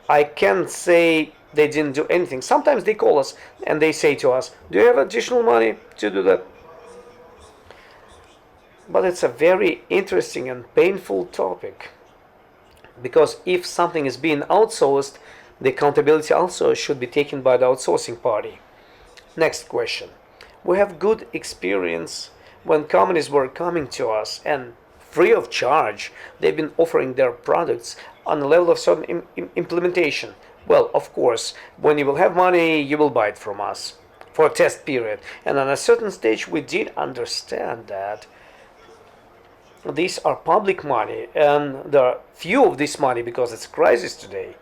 S1: I can't say they didn't do anything. Sometimes they call us and they say to us, do you have additional money to do that? But it's a very interesting and painful topic, because if something is being outsourced, the accountability also should be taken by the outsourcing party. Next question. We have good experience when companies were coming to us and free of charge, they've been offering their products on the level of certain implementation. Well, of course, when you will have money, you will buy it from us for a test period. And on a certain stage, we did understand that these are public money, and there are few of this money because it's a crisis today.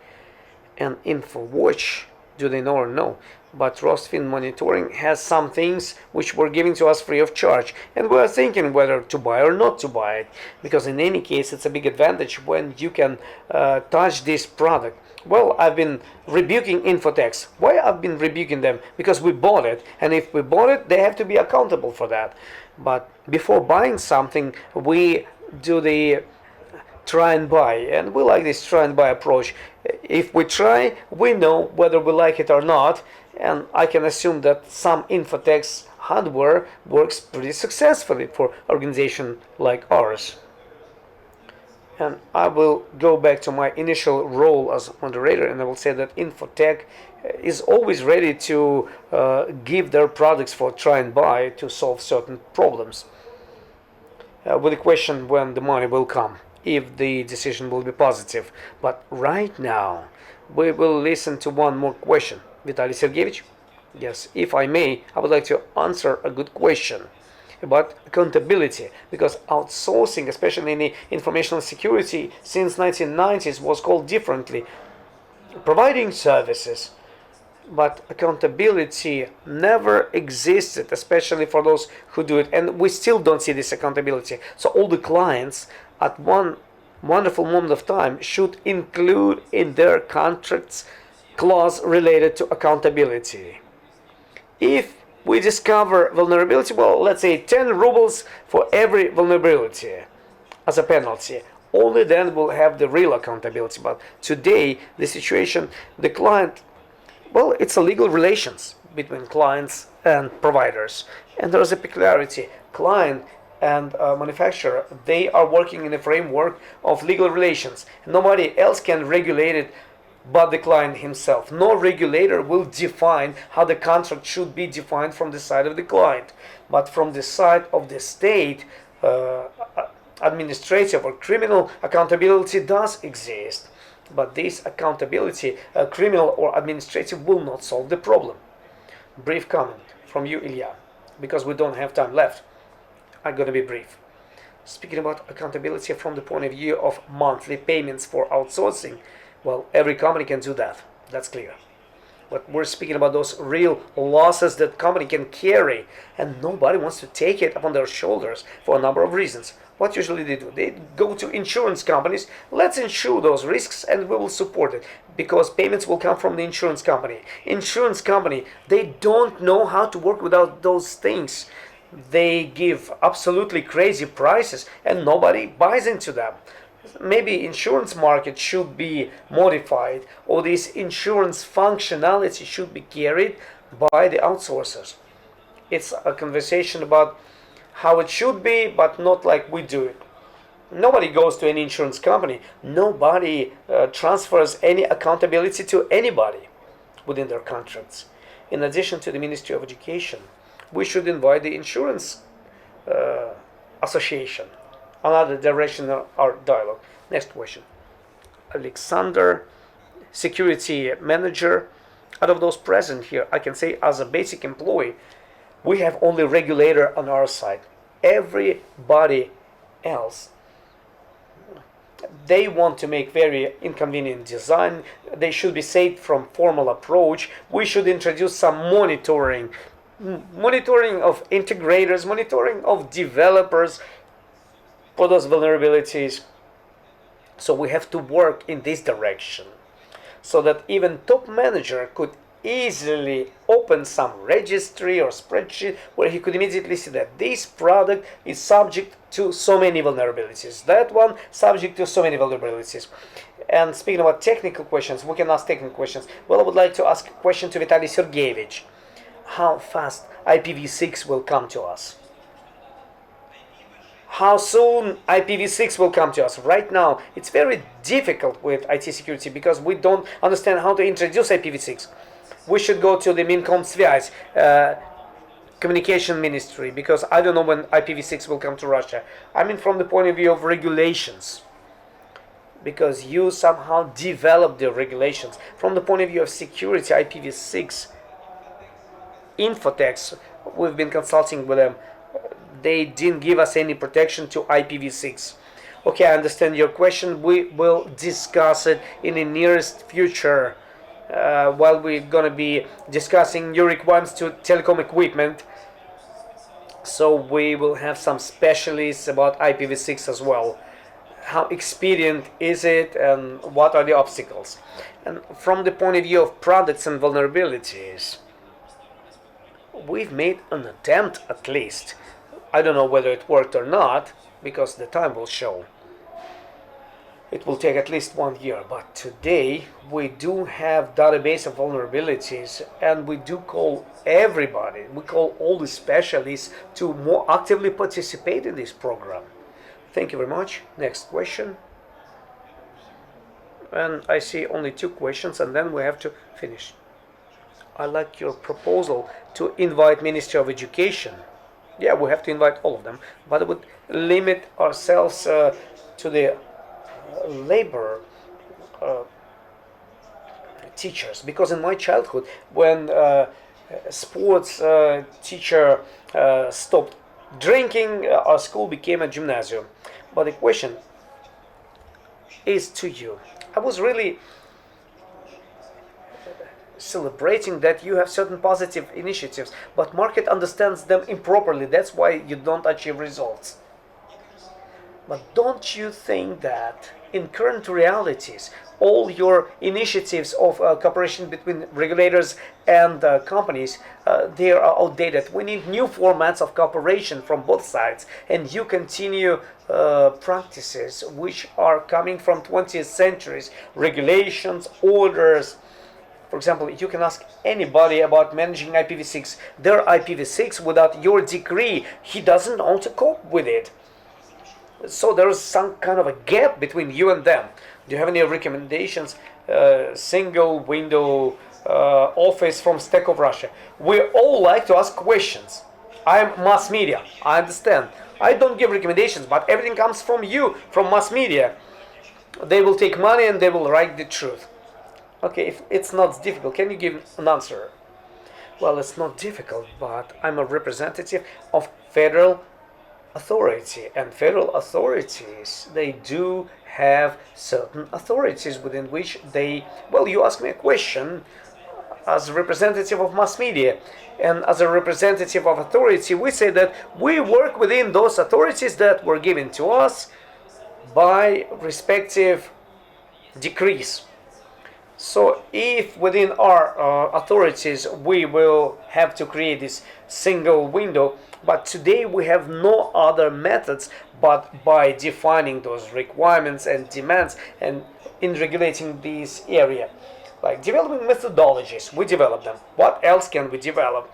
S1: And InfoWatch, do they know or no? But Rosfin Monitoring has some things which were given to us free of charge, and we are thinking whether to buy or not to buy it, because in any case it's a big advantage when you can touch this product. Well, I've been rebuking Infotechs. Why I've been rebuking them? Because we bought it, and if we bought it, they have to be accountable for that. But before buying something, we do the try and buy, and we like this try and buy approach. If we try, we know whether we like it or not, and I can assume that some Infotech's hardware works pretty successfully for organization like ours. And I will go back to my initial role as moderator, and I will say that Infotech is always ready to give their products for try and buy to solve certain problems. With the question when the money will come, if the decision will be positive. But right now, we will listen to one more question. Vitaly Sergeyevich? Yes, if I may, I would like to answer a good question about accountability, because outsourcing, especially in the informational security, since 1990s was called differently. Providing services, but accountability never existed, especially for those who do it, and we still don't see this accountability. So all the clients at one wonderful moment of time should include in their contracts clause related to accountability. If we discover vulnerability, well, let's say 10 rubles for every vulnerability as a penalty. Only then we'll have the real accountability. But today, the situation, the client, well, it's a legal relations between clients and providers. And there's a peculiarity. Client and manufacturer, they are working in a framework of legal relations. Nobody else can regulate it but the client himself. No regulator will define how the contract should be defined from the side of the client. But from the side of the state, administrative or criminal accountability does exist. But this accountability, criminal or administrative, will not solve the problem. Brief comment from you, Ilya, because we don't have time left. I'm going to be brief. Speaking about accountability from the point of view of monthly payments for outsourcing, well, every company can do that. That's clear. But we're speaking about those real losses that company can carry, and nobody wants to take it upon their shoulders for a number of reasons. What usually they do? They go to insurance companies. Let's insure those risks, and we will support it because payments will come from the insurance company. Insurance company, they don't know how to work without those things. They give absolutely crazy prices, and nobody buys into them. Maybe insurance market should be modified, or this insurance functionality should be carried by the outsourcers. It's a conversation about how it should be, but not like we do it. Nobody goes to any insurance company. Nobody transfers any accountability to anybody within their contracts. In addition to the Ministry of Education, we should invite the insurance association. Another direction of our dialogue. Next question. Alexander, security manager. Out of those present here, I can say as a basic employee, we have only regulator on our side. Everybody else, they want to make very inconvenient design. They should be saved from formal approach. We should introduce some monitoring of integrators, monitoring of developers for those vulnerabilities. So we have to work in this direction so that even top manager could easily open some registry or spreadsheet where he could immediately see that this product is subject to so many vulnerabilities, that one subject to so many vulnerabilities. And speaking about technical questions, we can ask technical questions. Well, I would like to ask a question to Vitaly Sergeyevich. How fast IPv6 will come to us? How soon IPv6 will come to us? Right now, it's very difficult with IT security because we don't understand how to introduce IPv6. We should go to the Minkomsvязь, communication ministry, because I don't know when IPv6 will come to Russia. I mean from the point of view of regulations, because you somehow develop the regulations. From the point of view of security, IPv6, Infotech, we've been consulting with them. They didn't give us any protection to IPv6. Okay, I understand your question. We will discuss it in the nearest future while we're going to be discussing new requirements to telecom equipment. So we will have some specialists about IPv6 as well. How expedient is it and what are the obstacles? And from the point of view of products and vulnerabilities, we've made an attempt at least. I don't know whether it worked or not, because the time will show. It will take at least 1 year, but today we do have database of vulnerabilities, and we do call everybody, we call all the specialists to more actively participate in this program. Thank you very much. Next question. And I see only 2 questions, and then we have to finish. I like your proposal to invite Ministry of Education. Yeah, we have to invite all of them, but I would limit ourselves to the labor teachers, because in my childhood, when sports teacher stopped drinking, our school became a gymnasium. But the question is to you. I was really celebrating that you have certain positive initiatives, but market understands them improperly. That's why you don't achieve results. But don't you think that in current realities, all your initiatives of cooperation between regulators and companies, they are outdated? We need new formats of cooperation from both sides, and you continue practices which are coming from 20th centuries, regulations, orders. For example, you can ask anybody about managing IPv6. Their IPv6 without your decree, he doesn't know how to cope with it. So there is some kind of a gap between you and them. Do you have any recommendations? Single window office from Stack of Russia. We all like to ask questions. I'm mass media. I understand. I don't give recommendations, but everything comes from you, from mass media. They will take money and they will write the truth. Okay, if it's not difficult, can you give an answer? Well, it's not difficult, but I'm a representative of federal authority, and federal authorities, they do have certain authorities within which they, well, you ask me a question as a representative of mass media, and as a representative of authority, we say that we work within those authorities that were given to us by respective decrees. So if within our authorities we will have to create this single window, but today we have no other methods but by defining those requirements and demands and in regulating this area. Like developing methodologies, we develop them. What else can we develop?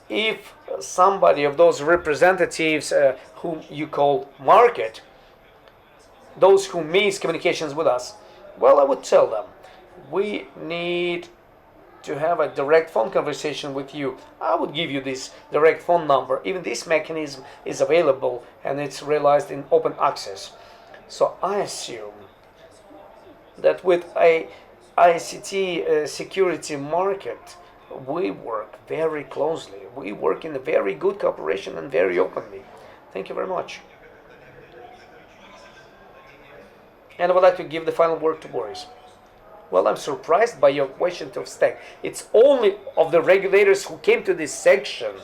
S1: If somebody of those representatives whom you call market, those who miss communications with us, well, I would tell them, we need to have a direct phone conversation with you. I would give you this direct phone number. Even this mechanism is available and it's realized in open access. So I assume that with a ICT security market, we work very closely. We work in a very good cooperation and very openly. Thank you very much. And I would like to give the final word to Boris. Well, I'm surprised by your question to Stack. It's only of the regulators who came to this section,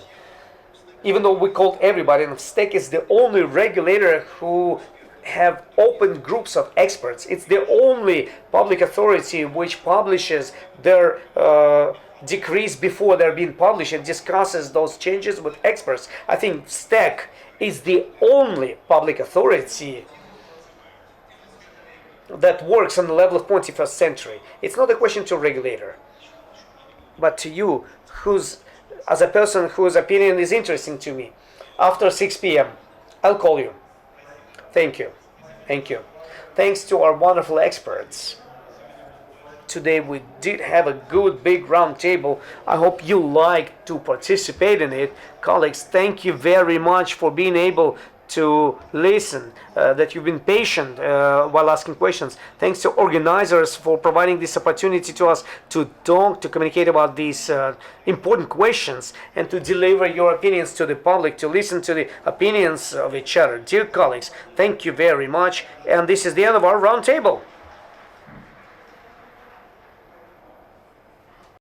S1: even though we called everybody, and Stack is the only regulator who have open groups of experts. It's the only public authority which publishes their decrees before they're being published and discusses those changes with experts. I think Stack is the only public authority that works on the level of 21st century. It's not a question to a regulator, but to you, who's, as a person whose opinion is interesting to me. After 6 p.m., I'll call you. Thank you. Thank you. Thanks to our wonderful experts. Today we did have a good big round table. I hope you liked to participate in it. Colleagues, thank you very much for being able to listen, that you've been patient while asking questions. Thanks to organizers for providing this opportunity to us to talk, to communicate about these important questions and to deliver your opinions to the public, to listen to the opinions of each other. Dear colleagues, thank you very much. And this is the end of our round table.